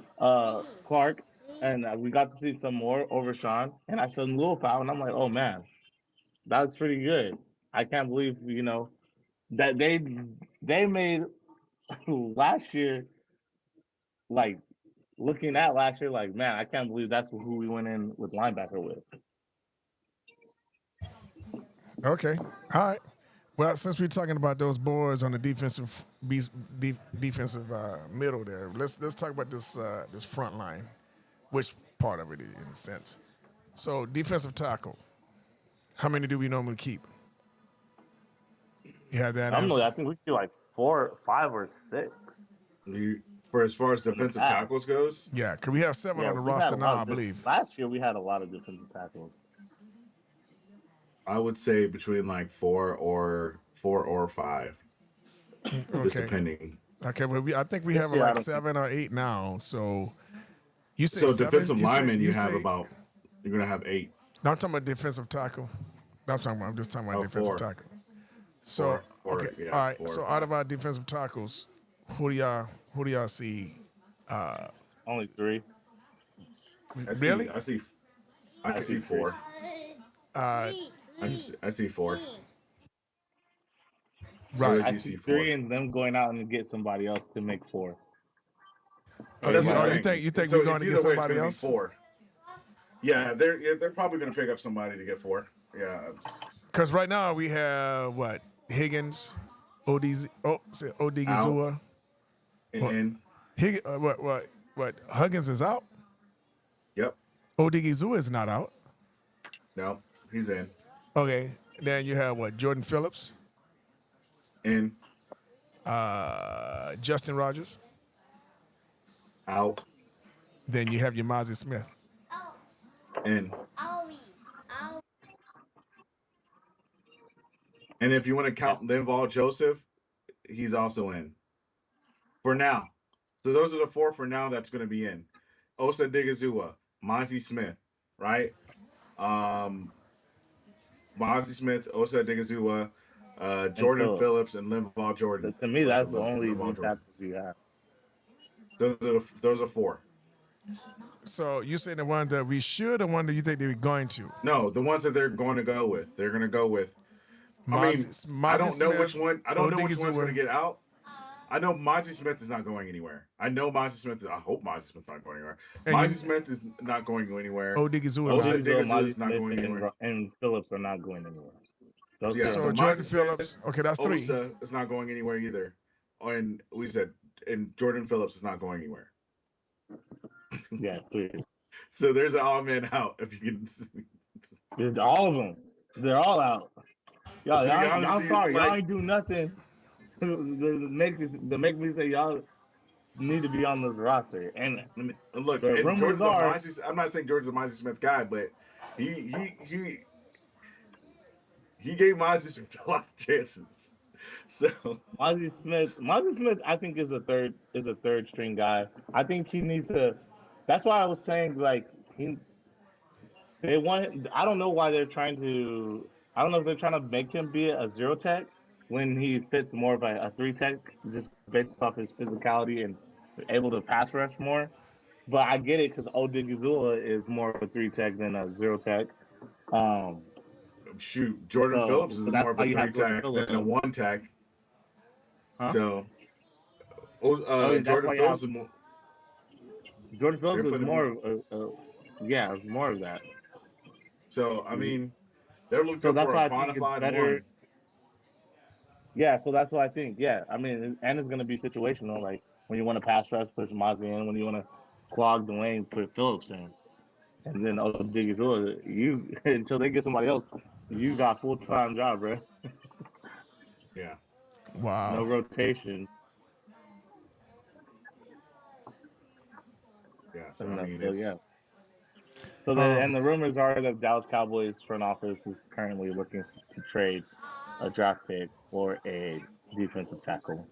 Clark, and we got to see some more over Sean. And I saw Louisville, and I'm like, oh man, that's pretty good. I can't believe that they made last year like looking at last year, like, man, I can't believe that's who we went in with linebacker with. Okay, all right. Well, since we're talking about those boards on the defensive middle there, let's talk about this front line, which part of it is, in a sense. So defensive tackle, how many do we normally keep? You have that I'm answer? I think we could do like 4, 5, or 6 For as far as in the defensive past. tackles goes, Yeah, because we have seven Yeah, on the we've had roster a now, lot I of believe. last year we had a lot of defensive tackles. I would say between like four or five, just Okay, depending. okay. Well, I think we This have year I like don't think 7 or 8 now. So you say So seven? defensive You say linemen, you you have say? about you're gonna have eight. No, I'm talking about defensive tackle. No, I'm just talking about Oh, defensive four, tackle. So okay, all yeah, right. four or So out five. of our defensive tackles, who do y'all see? only 3. I see, Really? I see, I I see see 3. four. I see four. Where Right. did I you see see 3 four? and them going out and get somebody else to make 4. Oh, That's you, what I'm oh, But saying. you think we're So going it's to get either way, it's somebody gonna be else? four. Yeah, they're probably gonna pick up somebody to get four. Yeah, Because right now we have what Higgins, out Odigizua. and What in. what Huggins is out. Yep. Odigizua is not out. No, he's in. Okay. Then you have what Jordan Phillips, In. Justin Rogers. Out. Then you have your Mozzie Smith. In. And if you want to yeah, count Linval Joseph, he's also in for now. So those are the four for now that's going to be in. Osa Digizua, Mozzie Smith, right? Um, Mozzie Smith, Osa Digizua, And Jordan Phillips. Phillips, and Linval Jordan. To me, Or that's the only Linval D Jordan. tackles you have. Those are four. So you say the one that we should, or one that you think they're going to? No, the ones that they're going to go with. They're going to go with. I mean, I Mozzie don't know which Smith, one. I don't know which one's going to Odigizua. get out. I know Mozzie Smith is not going anywhere. I know Mozzie Smith. I hope Mozzie Smith's not going anywhere. And Mozzie you, Smith is not going anywhere. Odigizua Osa not. Odigizua, Digazoo Mozzie is not Smith, going anywhere. and Phillips are not going anywhere. Those three Yeah, are so So not Mozzie Jordan going. Smith, Phillips. Okay, that's three. Osa is not going anywhere either. And we said, and Jordan Phillips is not going anywhere. Yeah, three. So there's an all man out. If you can, It's all of them. They're all out. to be honest, I'm dude, sorry, y'all like, ain't do nothing to make me say y'all need to be on this roster. And look, the and rumors Jordan's a are, Mozzie. I'm not saying Jordan's a Mozzie Smith guy, but he he gave Mozzie Smith a lot of chances. So Mozzie Smith, I think is a third string guy. I think he needs to. That's why I was saying like they want. I don't know why they're trying to. I don't know if they're trying to make him be a zero tech when he fits more of a three tech just based off his physicality and able to pass rush more. But I get it because Odigizua is more of a three tech than a zero tech. Um, shoot, Jordan Phillips is so more that's of why a you three have Jordan tech than a Phillips, one tech. huh? So That's Jordan why you Phillips have is more. Jordan They're Phillips is putting more, more. yeah, more of that. So I mean, they're So looking that's for a why I think bona it's fide better. one. Yeah, so that's what I think. Yeah, I mean, and it's gonna be situational. Like when you want to pass rush, push Mozzie in. When you want to clog the lane, put Phillips in. And then Odigizua, you until they get somebody else, you got full time job, bro. Yeah, No Wow. rotation. yeah. So I And mean, so yeah. it's So Um, the rumors are that Dallas Cowboys front office is currently looking to trade a draft pick or a defensive tackle.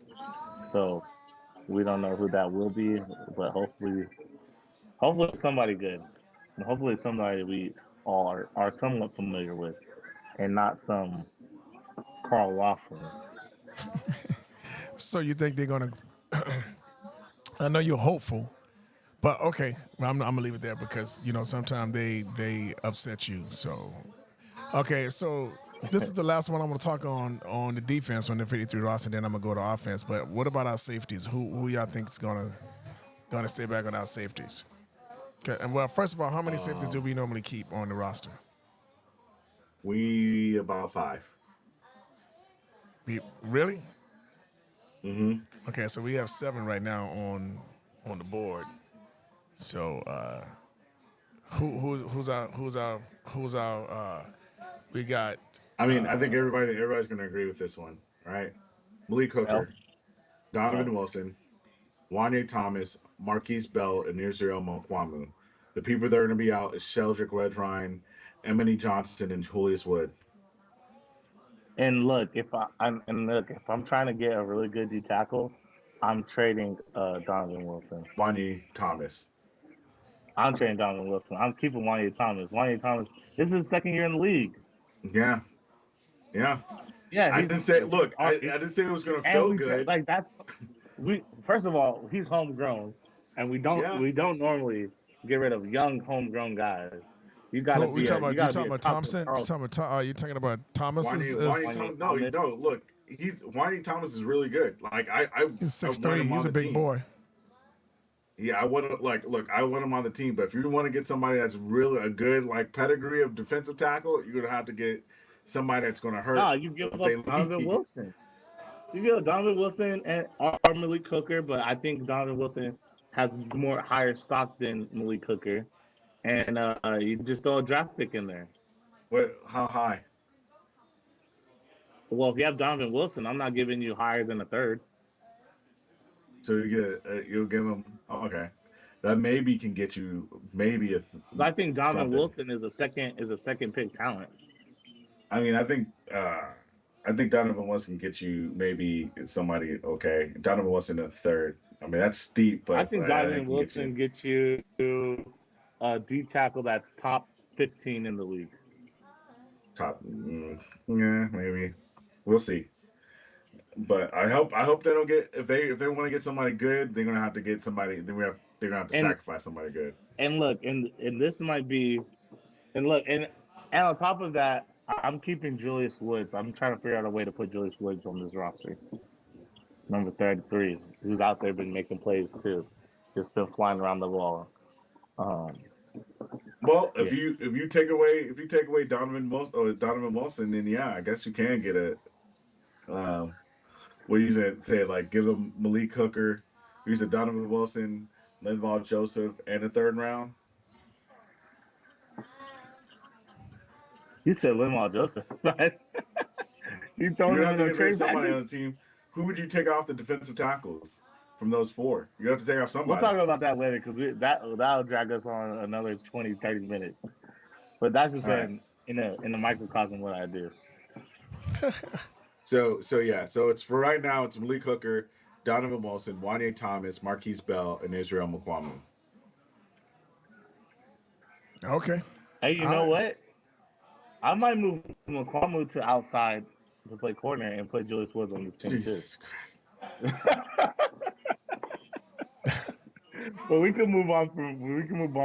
So we don't know who that will be, but hopefully somebody good. And hopefully somebody we all are somewhat familiar with, and not some Carl Lawson. so you think they're gonna? I know you're hopeful, but okay, well, I'm gonna leave it there because sometimes they upset you. So okay, so this is the last one I'm gonna talk on the defense on the 53 roster. Then I'm gonna go to offense. But what about our safeties? Who y'all think is gonna stay back on our safeties? 'Kay, and well, first of all, how many safeties do um, we normally keep on the roster? we about five. Really? Mm-hmm. Okay, so we have seven right now on the board. So who's our we got I mean, I think everybody's going to agree with this one, right? Malik Well, Hooker, yes. Donovan Wilson, Wanye Thomas, Marquise Bell, and Israel Mokwamu. The people that are going to be out is Sheldrick Redrine, Emily Johnson, and Julius Wood. And look, if I'm trying to get a really good D tackle, I'm trading Donovan Wilson. Wanye Thomas. I'm trading Donovan Wilson. I'm keeping Wanya Thomas. Wanya Thomas. This is his second year in the league. Yeah, yeah. Yeah, I didn't say. he's Look, I didn't say it was going to and feel we good. like that's we. First of all, he's homegrown, and we don't Yeah. we don't normally get rid of young homegrown guys. who we talking You about? You gotta be talking a about top Thompson? Charles You talking about Thomas? Wanye Wanya Thomas. No, Thomas. no. Look, Wanye Thomas is really good. Like He's I six want three. him on He's a the big team. boy. Yeah, I want to look. I want him on the team. But if you want to get somebody that's really a good like pedigree of defensive tackle, you're gonna have to get somebody that's gonna Nah, hurt you give if up they Donovan leave. Wilson. You give up Donovan Wilson and Malik Hooker, but I think Donovan Wilson has more higher stock than Malik Hooker, and you just throw a draft pick in there. What? How high? Well, if you have Donovan Wilson, I'm not giving you higher than a third. So you'll give him. Oh, okay, that maybe can get you maybe Because I think Donovan something. Wilson is a second pick talent. I mean, I think Donovan Wilson can get you maybe somebody okay. Donovan Wilson a third. I mean, that's steep, I but think I Donovan think can get you Wilson gets you a D tackle that's top 15 in the league. top. Yeah, maybe. We'll see. But I hope they don't get if they want to get somebody good, they're gonna have to get somebody. They're gonna have to And sacrifice somebody good. look, and this might be, and look, and on top of that, I'm keeping Julius Woods. I'm trying to figure out a way to put Julius Woods on this roster. Number 33, who's out there been making plays too, just been flying around the ball. Um, Well, yeah, if you take away Donovan Wilson, then yeah, I guess you can get a um, what you say like give him Malik Hooker, use a Donovan Wilson, Linval Joseph, and a third round. you said Linval Joseph, right? You throwing You him have in to a get rid of trade somebody package? on the team. Who would you take off the defensive tackles from those four? You have to take off We'll somebody. talk about that later because that'll drag us on another 20, 30 minutes. But that's just All right. in a microcosm what I do. So yeah. So it's for right now. It's Malik Hooker, Donovan Wilson, Wanye Thomas, Marquise Bell, and Israel Mukwamu. Okay. Hey, you All know right. what? I might move McCollum to outside to play corner and put Julius Woods on this team too. Jesus Christ. But we can move on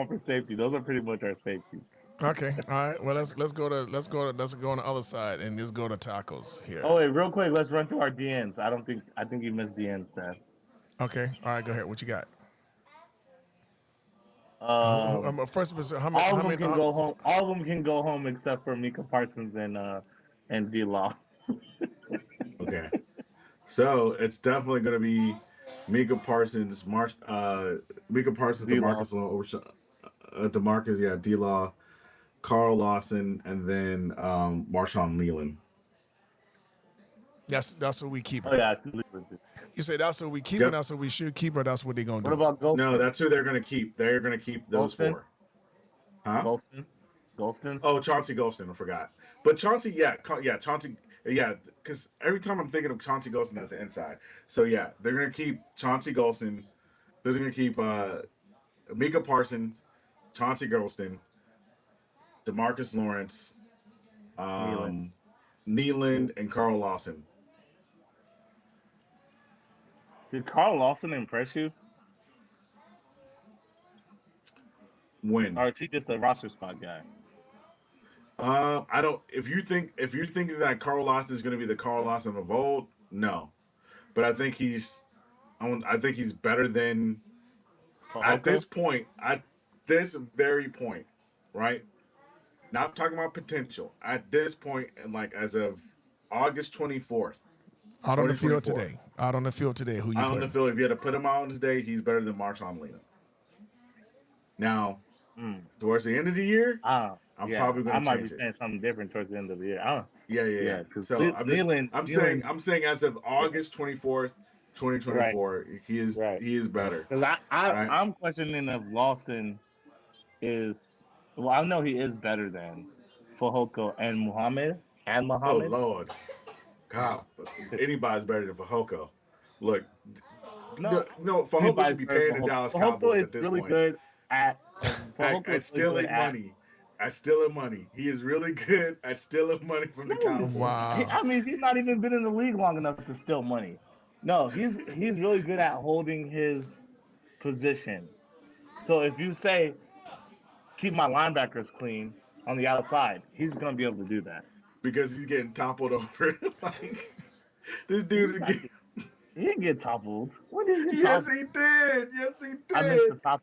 for safety. Those are pretty much our safeties. Okay. All right. Well, let's go on the other side and just go to tacos here. Oh wait, real quick, let's run through our DNs. I think you missed DNs, Seth. Okay. All right. Go ahead. What you got? First, All of how them many? can go home. All of them can go home except for Mika Parsons and D Law. Okay. So it's definitely going to be Mika Parsons, D Law. Demarcus, yeah, D Law, Carl Lawson, and then Marshawn Leland. That's what we keeping. Oh yeah, You say that's what we keeping. Yep. That's what we should keep, or that's what they gonna what do. about No, Golston? that's who they're going to keep. They're going to keep those Golston? four. Huh? Golston? Golston? Oh, Chauncey Golston, I forgot. But Chauncey, yeah, Chauncey, yeah, because every time I'm thinking of Chauncey Golston as the inside. So yeah, they're gonna keep Chauncey Golston. They're gonna keep Mika Parsons, Chauncey Golston, Demarcus Lawrence, Nealon. um, Nealand, and Carl Lawson. Did Carl Lawson impress you? When? Or is he just a roster spot guy? I don't. If you think that Carl Lawson is gonna be the Carl Lawson of old, no. But I think he's better than at Fajoka? this point. At this very point, right? Not talking about potential. At this point, and like as of August 24th, Out on the field 2024, today. Out on the field today. Who you I don't putting? feel if you had to put him out on his day, he's better than Marshawn Leland. Now, Mm. towards the end of the year, I'm Yeah, probably I going to might be change it. saying something different towards the end of the year. Yeah. Yeah, because So I'm just Nealon, I'm saying Nealon, I'm saying as of yeah, August 24th, right, 2024, he is right. he is better, Because right? I'm questioning if Lawson is, well, I know he is better than Fahoko and Oh Muhammad. Lord, God, anybody's better than Fahoko. Look, No, no, Fahoko should anybody's be better paying than the Fahoko. Dallas Fahoko Cowboys is at this really point. good at, Fahoko is At really good stealing at, money. At stealing money. He is really good at stealing money from the no, Cowboys. Wow. I mean, he's not even been in the league long enough to steal money. No, he's really good at holding his position. So if you say keep my linebackers clean on the outside, he's gonna be able to do that. Because he's getting toppled over. Like this dude He's is not. getting. He didn't get toppled. When did he get Yes, toppled? he did. Yes, he I missed did. the top.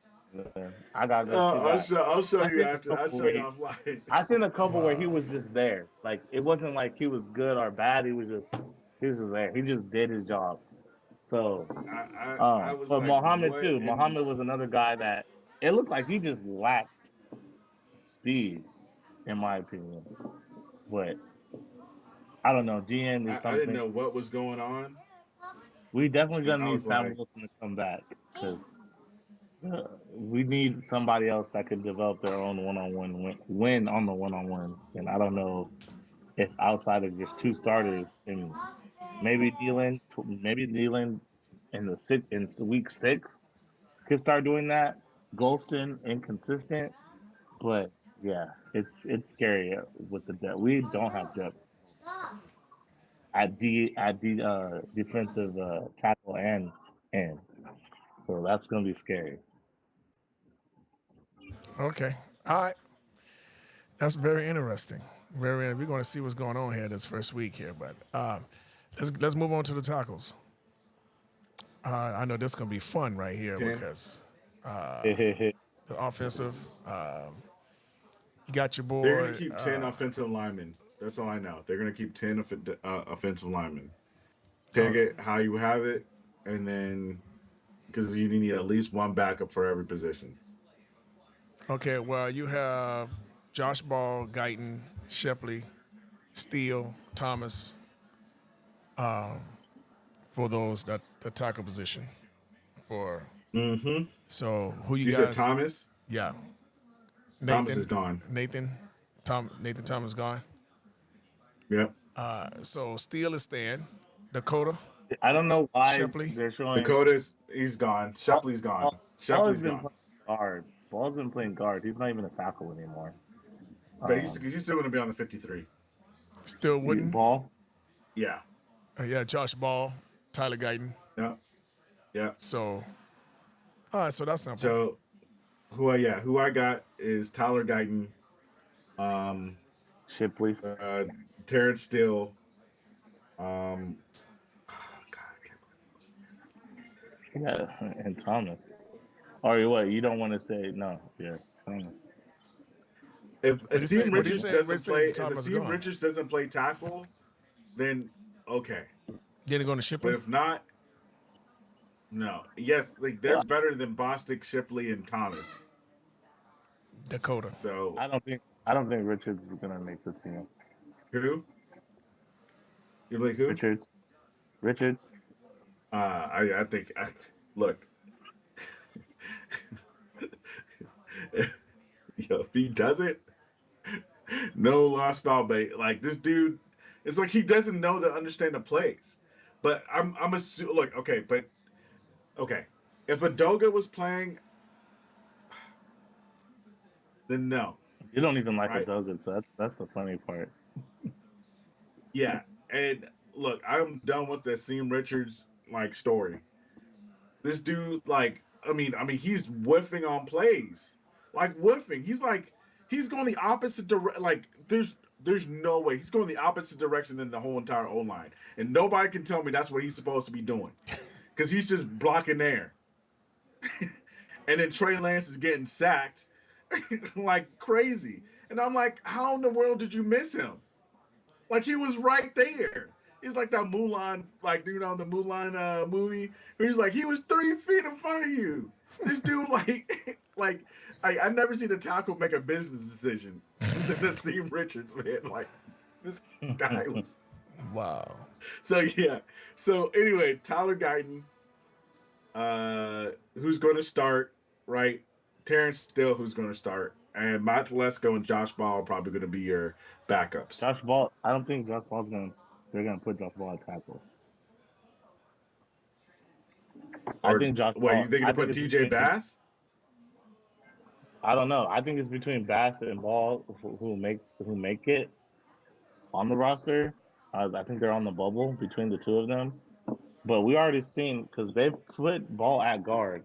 I gotta go see that. I'll show I you seen a after. I'll couple show where you he, offline. I seen a couple where he Wow. was just there. Like it wasn't like he was good or bad. He was just there. He just did his job. So, I was but like, Mohammed what? too. And Mohammed was another guy that it looked like he just lacked speed, in my opinion. But I don't know. DN is I didn't something know what was going on, we definitely and gonna I need was Sam like, Wilson to come back because we need somebody else that could develop their own one-on-one win on the one-on-ones. And I don't know if outside of just two starters and maybe Dylan in week 6 could start doing that. Golston inconsistent, but yeah, it's scary with the depth. We don't have depth at defensive tackle and end. So that's gonna be scary. Okay. All right. That's very interesting. We're going to see what's going on here this first week here, but let's move on to the tackles. I know this is going to be fun right here 10. because the offensive. You got your They're going to boy. keep 10 offensive linemen. That's all I know. They're going to keep 10 offensive linemen. Take Uh, it how you have it, and then because you need at least one backup for every position. okay, well you have Josh Ball, Guyton, Shepley, Steele, Thomas for those that the tackle position. For Mm-hmm. so who you You said guys? Thomas? Yeah, Thomas is Nathan, gone. Nathan, Nathan Thomas gone. Yep. So Steele is staying. Dakota, I don't know why Shepley. they're showing Dakota's he's gone. Ball. Shepley's gone. Ball Shepley's has been gone. playing guard. Ball's been playing guard. He's not even a tackle anymore. But Um, he's still going to be on the 53. Still Wooden. Ball. Yeah. Yeah, Josh Ball, Tyler Guyton. Yeah. Yeah. So, all right, so that's simple. So who I got is Tyler Guyton, um, Shipley. Terrence Steele, um, oh God, Yeah, and Thomas. Or what? You don't want to say no? Yeah, Thomas. if What he say? Asim What he Richards say? What he doesn't say? play, if Thomas Asim gone. Richards doesn't play tackle, then okay. Then he going to But Shipley, if not, no. Yes, like they're Well, better than Bostic, Shipley, and Thomas. Dakota. So I don't think Richards is gonna make the team. who? You like who? Richards. Richards. I think look. Yo, if he doesn't, no lost ball bait. Like this dude, it's like he doesn't know to understand the plays. But I'm assuming. Look, okay, but okay, if Adoga was playing, then no, You don't even like right? Adoga, so that's the funny part. Yeah, and look, I'm done with the Seam Richards like story. This dude, like, I mean, he's whiffing on plays, like whiffing. He's going the opposite direction. Like, there's no way he's going the opposite direction than the whole entire O line, and nobody can tell me that's what he's supposed to be doing, because he's just blocking there. And then Trey Lance is getting sacked like crazy, and I'm like, how in the world did you miss him? Like he was right there. He's like that Mulan, like the Mulan movie, where he's like he was 3 feet in front of you. This dude, like, like I never seen a tackle make a business decision than Steve Richards, man. Like this guy was. Wow. So yeah. So anyway, Tyler Guyton, who's going to start, right? Terrence Steele, who's going to start, and Matt Lesko and Josh Ball are probably going to be your backups. Josh Ball. I don't think Josh Ball's gonna. They're gonna put Josh Ball at tackle. I Or think Josh what? You Ball. thinking I to think put it's T.J. between. Bass? I don't know. I think it's between Bass and Ball who make it on the roster. I think they're on the bubble between the two of them. But we already seen because they've put Ball at guard,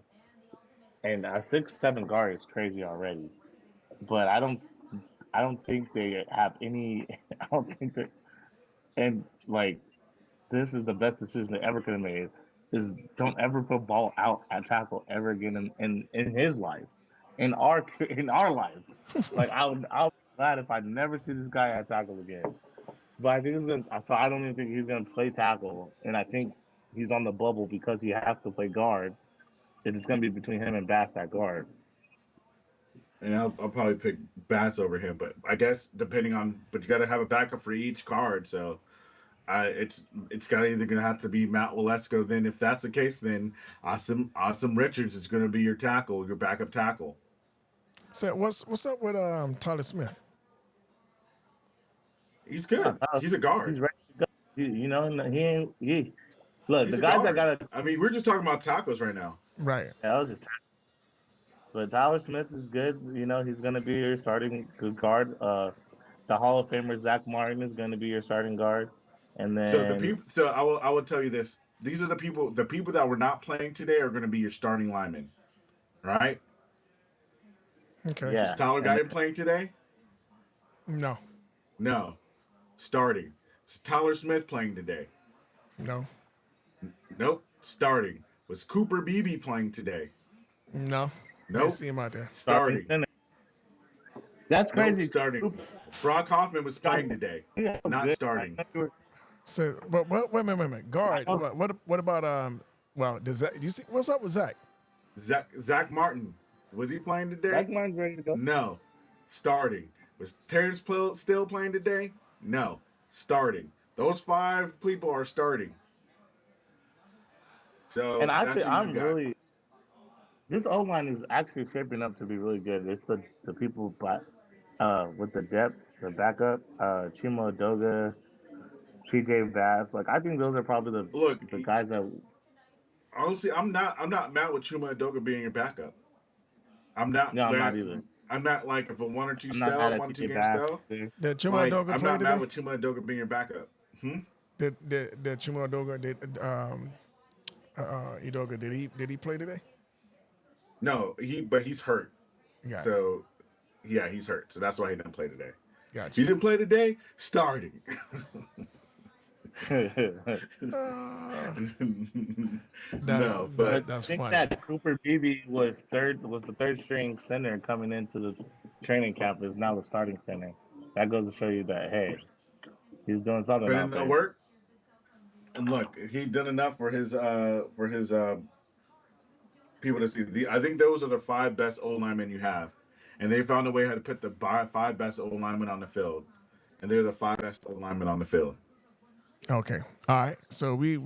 and a 6'7" guard is crazy already. But I don't think they have any. I don't think that, and like this is the best decision they ever could have made. Is don't ever put Ball out at tackle ever again in his life, in our life. Like I'll be glad if I never see this guy at tackle again. But I think he's gonna. So I don't even think he's gonna play tackle, and I think he's on the bubble because he has to play guard. And it's gonna be between him and Bass at guard. And I'll probably pick Bass over him, but I guess depending on, but you got to have a backup for each card. So it's got either going to have to be Matt Walesko. Then if that's the case, then Awesome Richards is going to be your tackle, your backup tackle. So what's up with Tyler Smith? He's No, good. He's a guard. he's ready to go. You know, he ain't. He look He's the a guys that guard. got to. I mean, we're just talking about tackles right now. Right. I was just. But Tyler Smith is good. You know, he's gonna be your starting good guard. The Hall of Famer Zach Martin is gonna be your starting guard. And So the then people. So I will tell you this. These are the people. The people that were not playing today are going to be your starting linemen, right? Okay. Is yeah, Tyler and Guyton playing today? No. No. Starting. Is Tyler Smith playing today? No. Nope. Starting. Was Cooper Beebe playing today? No. Didn't Nope. see him out there. starting Starting. center. That's Nope. crazy. Starting. Cooper Brock Hoffman was Josh, playing today, he was not good. I starting. know you were. So, but wait a minute. I Guard. know What about Well, does that you see what's up with Zach? Zach Martin, was he playing Zach today? Martin's ready to go. No. Starting. Was Terrence still playing today? No. Starting. Those five people are starting. And So I that's think who you I'm got. really this O line is actually shaping up to be really good. It's the people, but with the depth, the backup, Chimo Doga, TJ Bass. Like I think those are probably Look, the guys that. honestly, I'm not mad with Chuma Edoga being your backup. I'm not No, I'm not mad. either. I'm not like if a one or two I'm not mad spell, at one two TJ game Bass spell. either. Did Chuma Like Doga I'm play not mad today? with Chuma Edoga being your backup. Hmm? Did Chuma Doga Edoga did he play today? No, he's hurt. Got it. So yeah, he's hurt. So that's why he didn't play today. Got He you. didn't play today. Starting. Uh, that No, that's But but that's I think funny. that Cooper Beebe was the third string center coming into the training camp is now the starting center. That goes to show you that hey, he's doing something put in out the there. work. And look, he did enough for his people to see. I think those are the five best O linemen you have, and they found a way how to put the five best O linemen on the field, and they're the five best O linemen on the field. Okay. All right. So we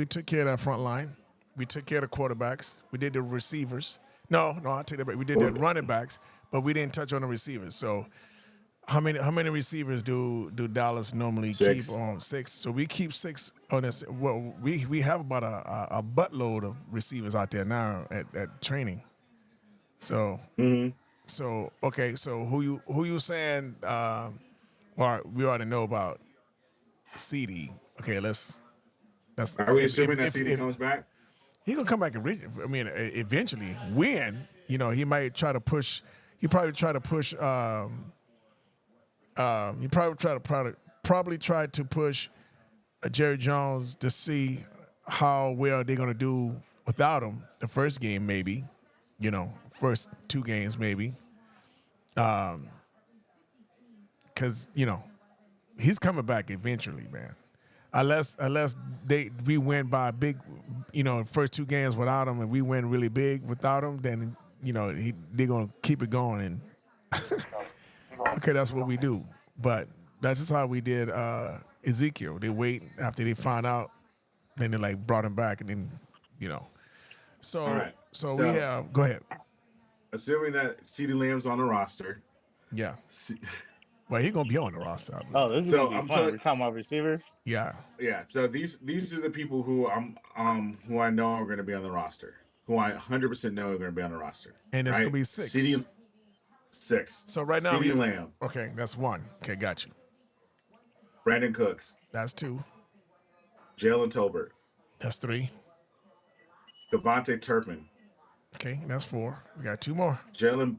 took care of that front line. We took care of the quarterbacks. We did the receivers. No, I take that back. We did the Well, running backs, but we didn't touch on the receivers. So how many receivers do Dallas normally keep six. on? Six. So we keep six on this. Well, we have about a buttload of receivers out there now at training. So Mm-hmm. so okay. So who you saying? Well, we already know about CD. Okay, let's Are we assuming that if CD comes back? he gonna come back I mean, eventually win. He might try to push. He probably try to push. He probably try to push Jerry Jones to see how well they're gonna do without him. The first game, maybe. First two games, maybe. Because he's coming back eventually, man. Unless we win by a big, first two games without him, and we win really big without him, then they're gonna keep it going. And okay, that's what we do. But that's just how we did Ezekiel. They wait after they find out, then they like brought him back, and then you know. All So right. so we So have. Go ahead. assuming that CD Lamb's on the roster. Yeah. C- Well, he's gonna be on the roster, I believe. Oh, this is So gonna be I'm fun. telling. We're talking about receivers. Yeah. Yeah. So these are the people who I know are going to be on the roster. Who I 100% know are going to be on the roster. And it's gonna Right. be CD six. six. So right now CD we Lamb. okay. That's one. Okay, got you. Brandon Cooks. That's two. Jalen Tolbert. That's three. Devontae Turpin. Okay, that's four. We got two more. Jalen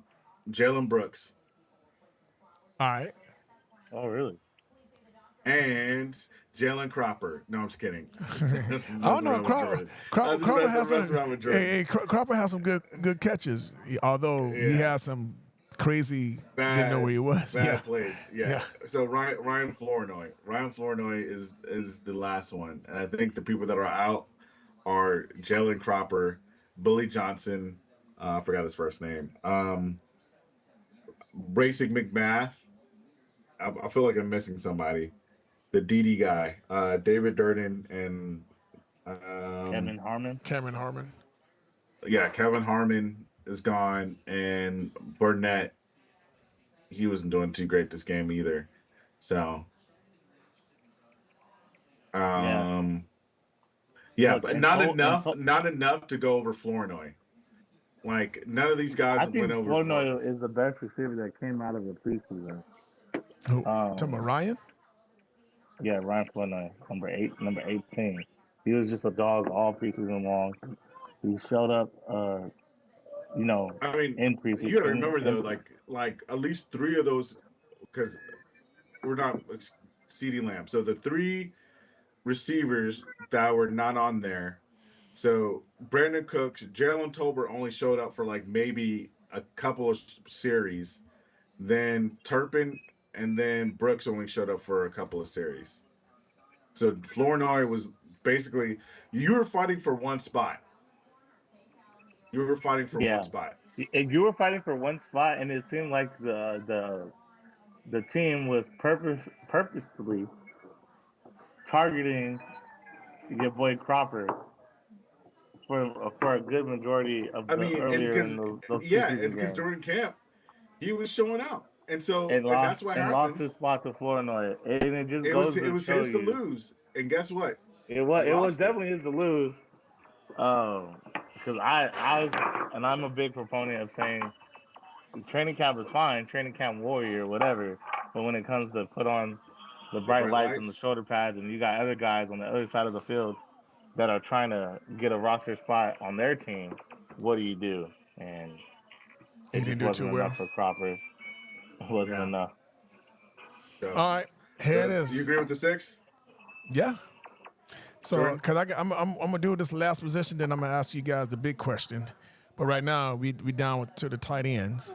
Brooks. All right. Oh, really? And Jalen Cropper. No, I'm just kidding. I'm just I don't messing know. around with Cropper, Jordan. Cropper, I'm just Cropper has messing some. around with Jordan. Hey, Cropper has some good catches. Although he Yeah. has some crazy. Didn't know where Bad he was. Yeah. plays. Yeah. Yeah. So Ryan Flournoy. Ryan Flournoy is the last one. And I think the people that are out are Jalen Cropper, Billy Johnson, I forgot his first name. Racing McMath. I feel like I'm missing somebody. The DD guy, David Durden, and Kevin Harmon. Cameron Harmon. yeah, Kevin Harmon is gone, and Burnett, he wasn't doing too great this game either. So, Yeah. um, yeah, Look, but and not enough to go over Flournoy. Like none of these I guys went think over Flournoy. Flournoy is the best receiver that came out of the preseason. Who? To Um, Ryan. Yeah, Ryan Flournoy, number 18. He was just a dog all preseason long. He showed up, you know, I mean, in you got to preseason. remember though, like at least three of those, because we're not CeeDee Lamb. So the three receivers that were not on there. So Brandon Cooks, Jalen Tolbert only showed up for like maybe a couple of series. Then Turpin and then Brooks only showed up for a couple of series. So Flournoy was basically, you were fighting for one spot. You were fighting for one Yeah, spot. you were fighting for one spot, and it seemed like the team was purposely targeting your boy Crawford for a good majority of I the mean, and earlier in because those yeah, and preseason because games, during camp he was showing out, and and that's lost what and lost his happens. spot to Flournoy, and it just It was goes it to was show his to you lose, and guess what? He it was lost it. definitely his to lose. Because I was, and I'm a big proponent of saying training camp is fine, training camp warrior, whatever. But when it comes to put on the The bright bright lights and the lights. shoulder pads, and you got other guys on the other side of the field that are trying to get a roster spot on their team, what do you do? And He it didn't just do too wasn't well. enough for Cropper. It wasn't Yeah. enough. So, All right, here it you is. agree with the six, Yeah. So, Jordan? cause I'm gonna do this last position, then I'm gonna ask you guys the big question. But right now, we down to the tight ends.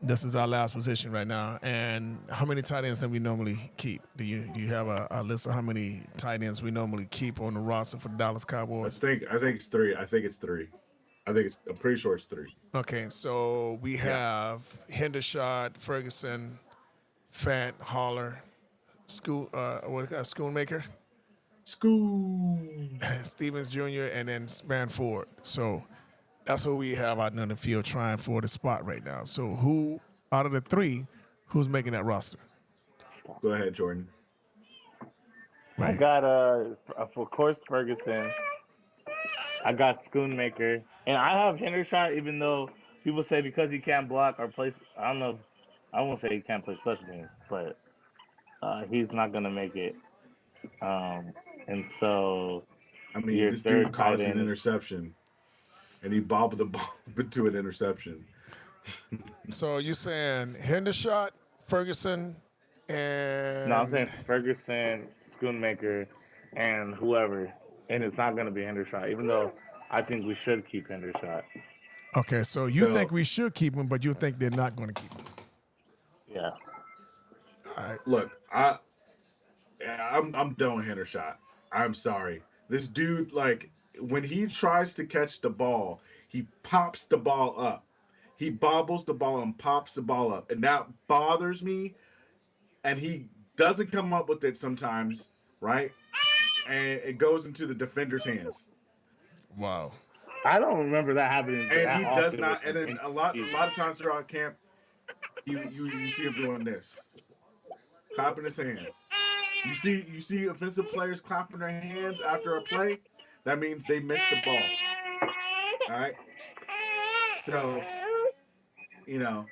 This is our last position right now. And how many tight ends do we normally keep? Do you have a list of how many tight ends we normally keep on the roster for the Dallas Cowboys? I think it's three. I think it's three. I'm pretty sure it's three. Okay, so we Yeah. have Hendershot, Ferguson, Fant, Holler, Schoonmaker, School. Stevens Jr., and then Spanford. So that's who we have out in the field trying for the spot right now. So who out of the three, who's making that roster? Go ahead, Jordan. I Right. got of course Ferguson. I got Schoonmaker, and I have Hendershot. Even though people say because he can't block or play, I don't know. I won't say he can't play special teams, but he's not gonna make it. Um, and so I mean, your this dude third tight caused an end is interception, and he bobbled the ball into an interception. So you saying Hendershot, Ferguson, no. I'm saying and Ferguson, Schoonmaker, and whoever, and it's not gonna be Hendershot. Even though I think we should keep Hendershot. okay, so you think So we should keep him, but you think they're not going to keep him. Yeah. All right. look, I'm done with Hendershot. I'm sorry. This dude, like, when he tries to catch the ball, he pops the ball up. He bobbles the ball and pops the ball up, and that bothers me. And he doesn't come up with it sometimes, right? And it goes into the defender's hands. Wow. I don't remember that happening And that he does often with not. And him then in a season. lot of times throughout camp, you see him doing this, clapping his hands. You see offensive players clapping their hands after a play. That means they missed the ball. All right. So you know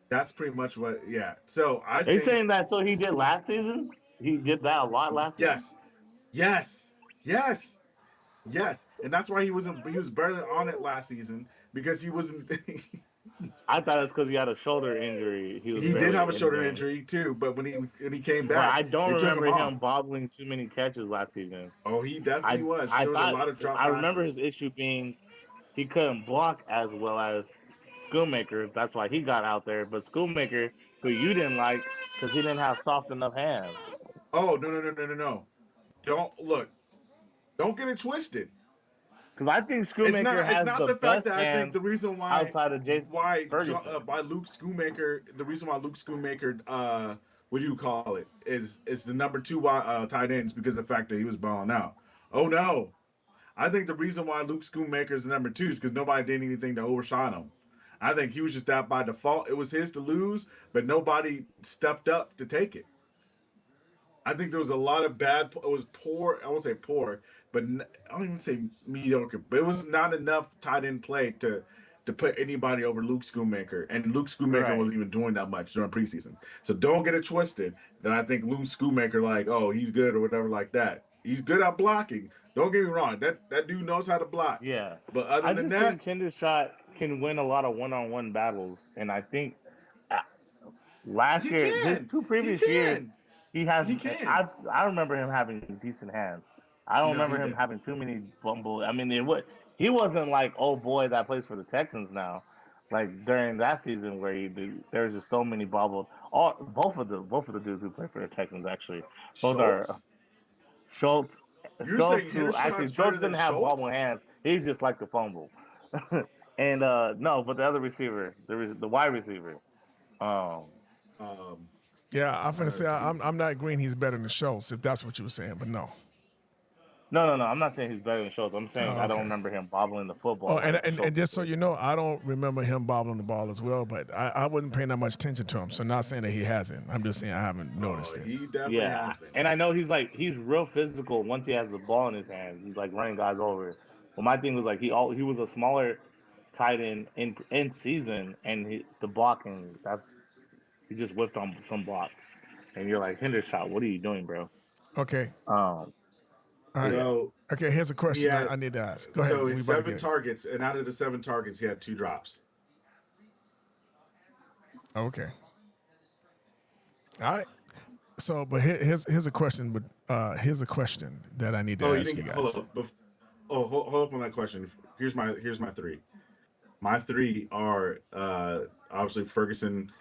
that's pretty much what. Yeah. So I Are you saying think that so he did last season? He did that a lot last season? yes, yes, yes, yes, and that's why he wasn't. He was barely on it last season because he wasn't. I thought it's because he had a shoulder injury. He was He did have barely a in the shoulder game. injury too, but when he came But back, I don't they took him remember off. him bobbling too many catches last season. Oh, he definitely I was. I There was a thought lot of drop I remember his passes. issue being he couldn't block as well as Schoonmaker. That's why he got out there. But Schoonmaker, who you didn't like because he didn't have soft enough hands. Oh no no no no no no! Don't look. Don't get it twisted. Because I think It's Schoonmaker not. It's has not the the fact best that I think hands the reason outside of Jason Ferguson. why Luke Schoonmaker, the reason why Luke Schoonmaker, what do you call it, is the number two tight ends because of the fact that he was balling out. Oh no, I think the reason why Luke Schoonmaker is the number two is because nobody did anything to overshine him. I think he was just that by default. It was his to lose, but nobody stepped up to take it. I think there was a lot of bad. It was poor. I won't say poor, but I don't even say mediocre. But it was not enough tight end play to to put anybody over Luke Schoonmaker, and Luke Schoonmaker Right. wasn't even doing that much during preseason. So don't get it twisted that I think Luke Schoonmaker, like, oh, he's good or whatever like that. He's good at blocking. Don't get me wrong. That dude knows how to block. Yeah. But other I than just that, think Kindershot can win a lot of one-on-one battles, and I think uh, last he year, his can. two He previous years, can. he has. He can. I remember him having decent hands. I don't No, remember he him did. having too many fumble. I mean, he wasn't like oh boy that plays for the Texans now. Like during that season where there was just so many bobbled. All both of the dudes who play for the Texans actually, both are Schultz? Schultz. You're Schultz saying who actually Hendershot's better Schultz than didn't have bobble Schultz? hands. He's just like the fumble. And no, but the other receiver, the wide receiver. Um, Um, Yeah, I'm finna say he, I'm not agreeing he's better than Schultz if that's what you were saying, but no. no. I'm not saying he's better than Schultz. I'm saying Oh, I don't okay. remember him bobbling the football Oh, and, like and and Schultz just so did. you know, I don't remember him bobbling the ball as well, but I wasn't paying that much attention to him. So not saying that he hasn't. I'm just saying I haven't oh, noticed it. he definitely Yeah, has been. and I know he's real physical once he has the ball in his hands. He's like running guys over. But my thing was like he was a smaller tight end in season, and the blocking he just whipped on some blocks, and you're like Hendershot, what are you doing, bro? Okay. Um, All but right. yeah, So Okay, here's a he question had I need to ask. Go ahead. so We he's about to 7 get it. targets, and out of the 7 targets, he had 2 drops. Okay. All right. So, but here's a question. But here's a question that I need to Oh, you ask didn't you hold guys. up. Hold up on that question. Here's my 3. My 3 are obviously Ferguson,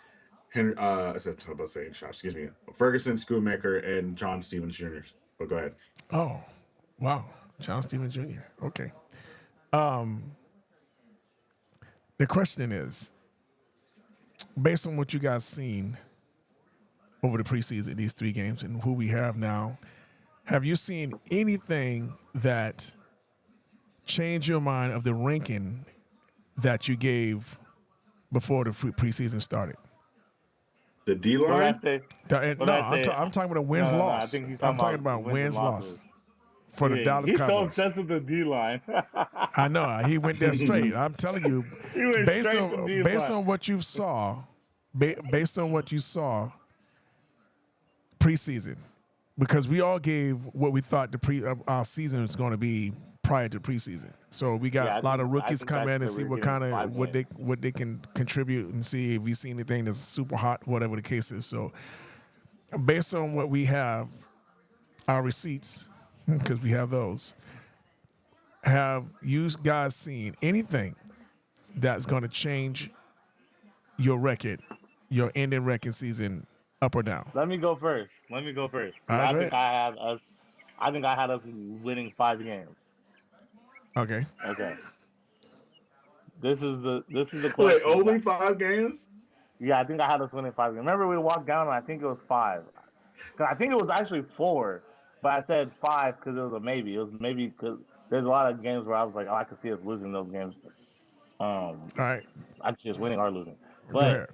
Henry. I said I'm about to say shot. Excuse me. Ferguson, Schoonmaker, and John Stevens Jr. But go ahead. Oh, wow, John Stevens Jr. Okay. The question is, based on what you guys seen over the preseason, these 3 games, and who we have now, have you seen anything that changed your mind of the ranking that you gave before the preseason started? The D what did I line. say? What No, did I say? I'm talking about a No, wins no, no. I loss. think he's I'm talking talking about about wins and wins loss losses. for the Yeah, Dallas he's so Cowboys. obsessed with the D line. I know he went there straight. I'm telling you, He went straight to D based line. on what you saw, based on what you saw preseason, because we all gave what we thought our season was going to be prior to preseason. So we Yeah, got a lot of I rookies think come that's in and because see we were what getting kind of 5 wins. what they can contribute and see if we see anything that's super hot, whatever the case is. So based on what we have, our receipts, because we have those. Have you guys seen anything that's going to change your record, your ending record season, up or down? Let me go first. All Because right, go ahead. I think I had us winning 5 games. Okay. Okay. This is the Wait, question. only 5 games? Yeah, I think I had us winning 5 games. Remember we walked down and I think it was 5. 'Cause I think it was actually 4, but I said 5 because it was a maybe. It was maybe because there's a lot of games where I was like, oh, I could see us losing those games. Um, All right. I could see us winning or losing. Go But ahead.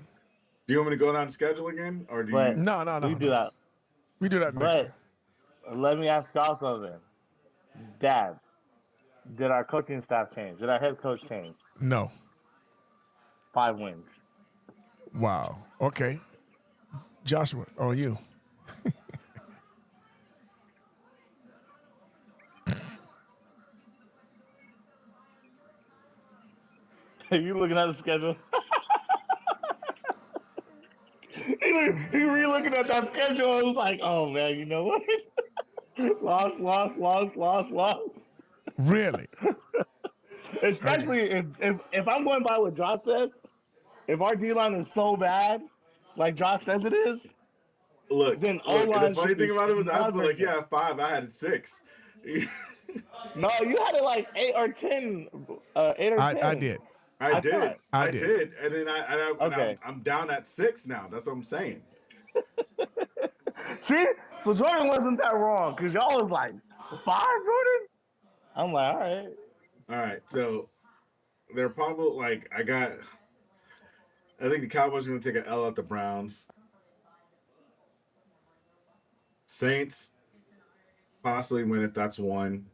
Do you want me to go down the schedule again, or do but you? No, no, we no, do no. that. We do that next But time. let me ask y'all something. Dad, did our coaching staff change? Did our head coach change? No. 5 wins. Wow. Okay. Joshua, or you? Are you looking at the schedule? He re-looking at that schedule. I was like, oh man, you know what? Lost. Really? Okay. Especially if I'm going by what Josh says, if our D line is so bad, like Josh says it is, then O Look. And the line funny should be thing about it was, I feel like you smothering us. had 5. I had 6. No, you had it like 8 or 10, 8 or 10. I did. I I did, thought. I I did. did, and then Okay. I'm down at 6 now. That's what I'm saying. See, so Jordan wasn't that wrong because y'all was like 5, Jordan. I'm like, all right. All right, so they're probably like I think the Cowboys are going to take an L at the Browns. Saints possibly win it. That's 1.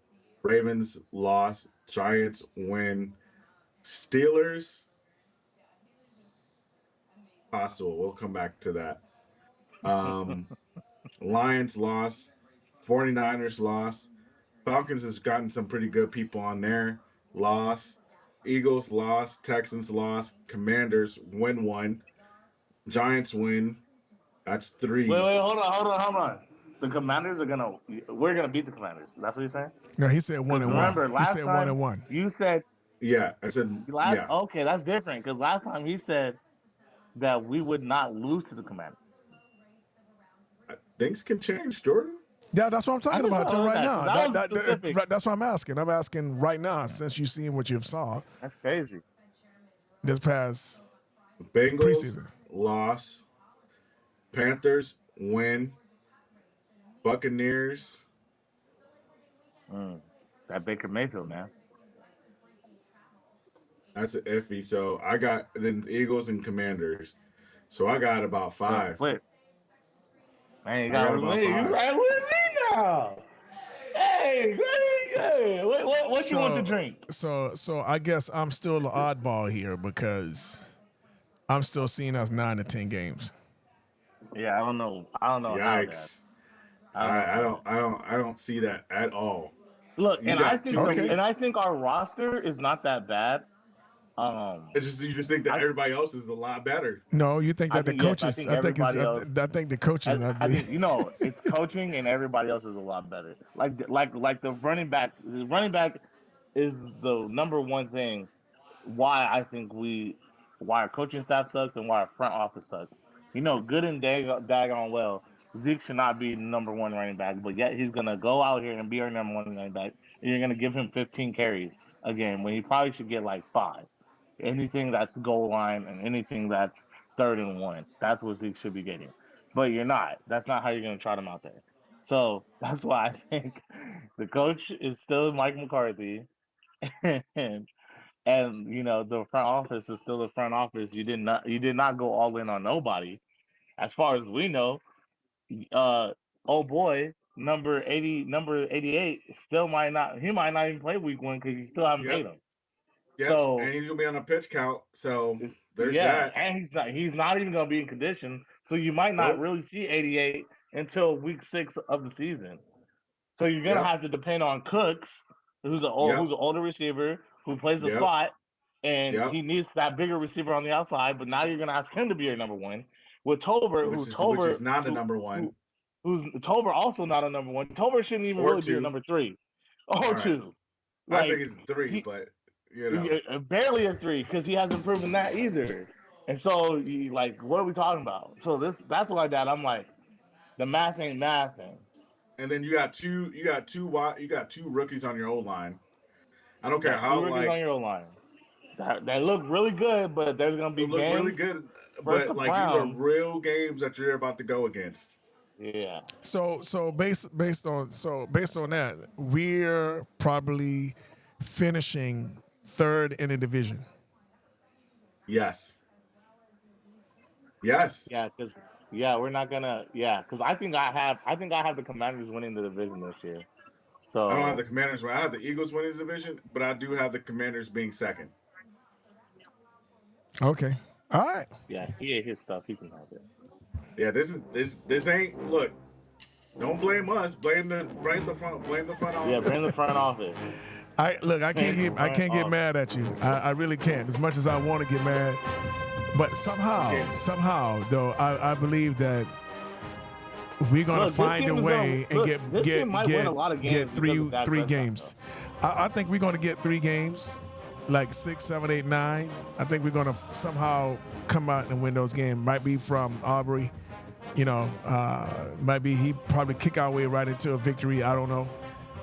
Ravens lost. Giants win. Steelers possible. We'll come back to that. Um, Lions lost. 49ers lost. Falcons has gotten some pretty good people on there. Lost. Eagles lost. Texans lost. Commanders win one. Giants win. That's Wait, three. wait, hold on. The Commanders are gonna. We're gonna beat the Commanders. That's what you're saying? No, he said one Because and one. remember, He last said one time and one. you said Yeah, I said last. yeah. Okay, that's different. Because last time he said that we would not lose to the Commanders. Things can change, Jordan. Yeah, that's what I'm I talking just about want to know right that now. because that was specific. That's what I'm asking. I'm asking right now since you've seen what you've saw That's crazy. this past Bengals preseason. loss. Panthers win. Buccaneers. That Baker Mayfield, man. That's an iffy. So I got then Eagles and Commanders. So I got about Gonna five. split. Man, you I got got with about me. You five. right with me now. Hey, good. What you want to drink? So I guess I'm still the oddball here because I'm still seeing us 9 to 10 games. Yeah, I don't know. I don't know how that. Yikes. I don't know how that. I don't see that at all. Look, You got too many. Okay. and I think our roster is not that bad. It's just you just think that I, everybody else is a lot better. No, you think I that the think yes. I coaches? think I think it's. everybody else. I think the coaches. I I think believe. it's coaching, and everybody else is a lot better. Like the running back. The running back is the number one thing why I think why our coaching staff sucks and why our front office sucks. Good and daggone well, Zeke should not be number one running back, but yet he's gonna go out here and be our number one running back, and you're gonna give him 15 carries a game when he probably should get like 5. Anything that's goal line and anything that's 3rd and 1, that's what Zeke should be getting. But you're not. That's not how you're gonna trot him out there. So that's why I think the coach is still Mike McCarthy, and the front office is still the front office. You did not go all in on nobody, as far as we know. Oh boy, number 88 still might not. He might not even play week 1 because you still haven't paid Yep. him. Yep. So And he's gonna be on a pitch count. So there's yeah, that. and he's not even gonna be in condition. So you might not Nope. really see 88 until week 6 of the season. So you're gonna Yep. have to depend on Cooks, who's Yep. an older receiver who plays the Yep. slot, and Yep. he needs that bigger receiver on the outside. But now you're gonna ask him to be your number one with Tober, Which is not a number who one who's Tober also not a number one. Tober shouldn't even or really be a two. number 3 or All right. 2. I think Like it's three, he, but you know. barely a 3 because he hasn't proven that either. And so, what are we talking about? So that's like that. I'm like, the math ain't mathing. And then you got two rookies on your O line. I don't You care got how 2 rookies on like your line. That look really good, but there's gonna they be look really games good, versus but the like these are Browns. real games that you're about to go against. Yeah, So based on that, we're probably finishing 3rd in the division. Yes. Yes. we're not gonna because I think I have the Commanders winning the division this year. I don't have So the Commanders. I have the Eagles winning the division, but I do have the Commanders being second. Okay. All right. yeah, he ate his stuff. He can have it. Yeah, this ain't look. Don't blame us. Blame the front Yeah, office. bring the front office. I can't The get I front can't get office. mad at you. I really can't. As much as I want to get mad, but somehow though, I believe that we're gonna Look, this find team a is way gonna- and look, this team might win a lot of games get because of Dak three Prescott, games. I think we're gonna get 3 games, like 6, 7, 8, 9. I think we're gonna somehow come out and win those games. Might be from Aubrey, might be he probably kick our way right into a victory. I don't know.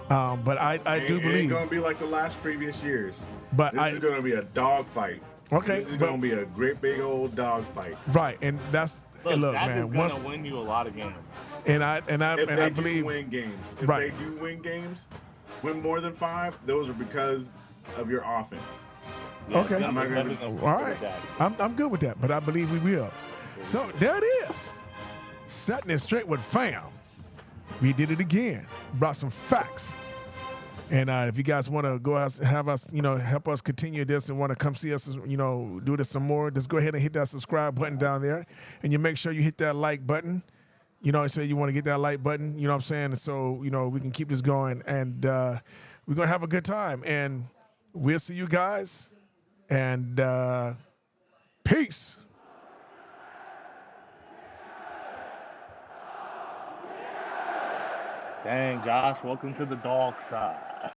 But I do It believe. ain't gonna be like the last previous years. But This is gonna be a dog fight. Okay, This is but- gonna be a great big old dog fight. Right, and that's look, Dak man. is gonna win you a lot of games. And I If they do believe win games, if Right. they do win games, win more than 5, those are because of your offense. Yeah, Okay. it's I'm not gonna definitely be- gonna be all good right. with Dak. I'm good with that, but I believe we will. So there it is, setting it straight with fam. We did it again. Brought some facts. And if you guys want to go out, have us, help us continue this and want to come see us, do this some more, just go ahead and hit that subscribe button down there. And you make sure you hit that like button. So you want to get that like button, you know what I'm saying? So, we can keep this going. And we're going to have a good time. And we'll see you guys. And peace. Dang, Josh, welcome to the dog side.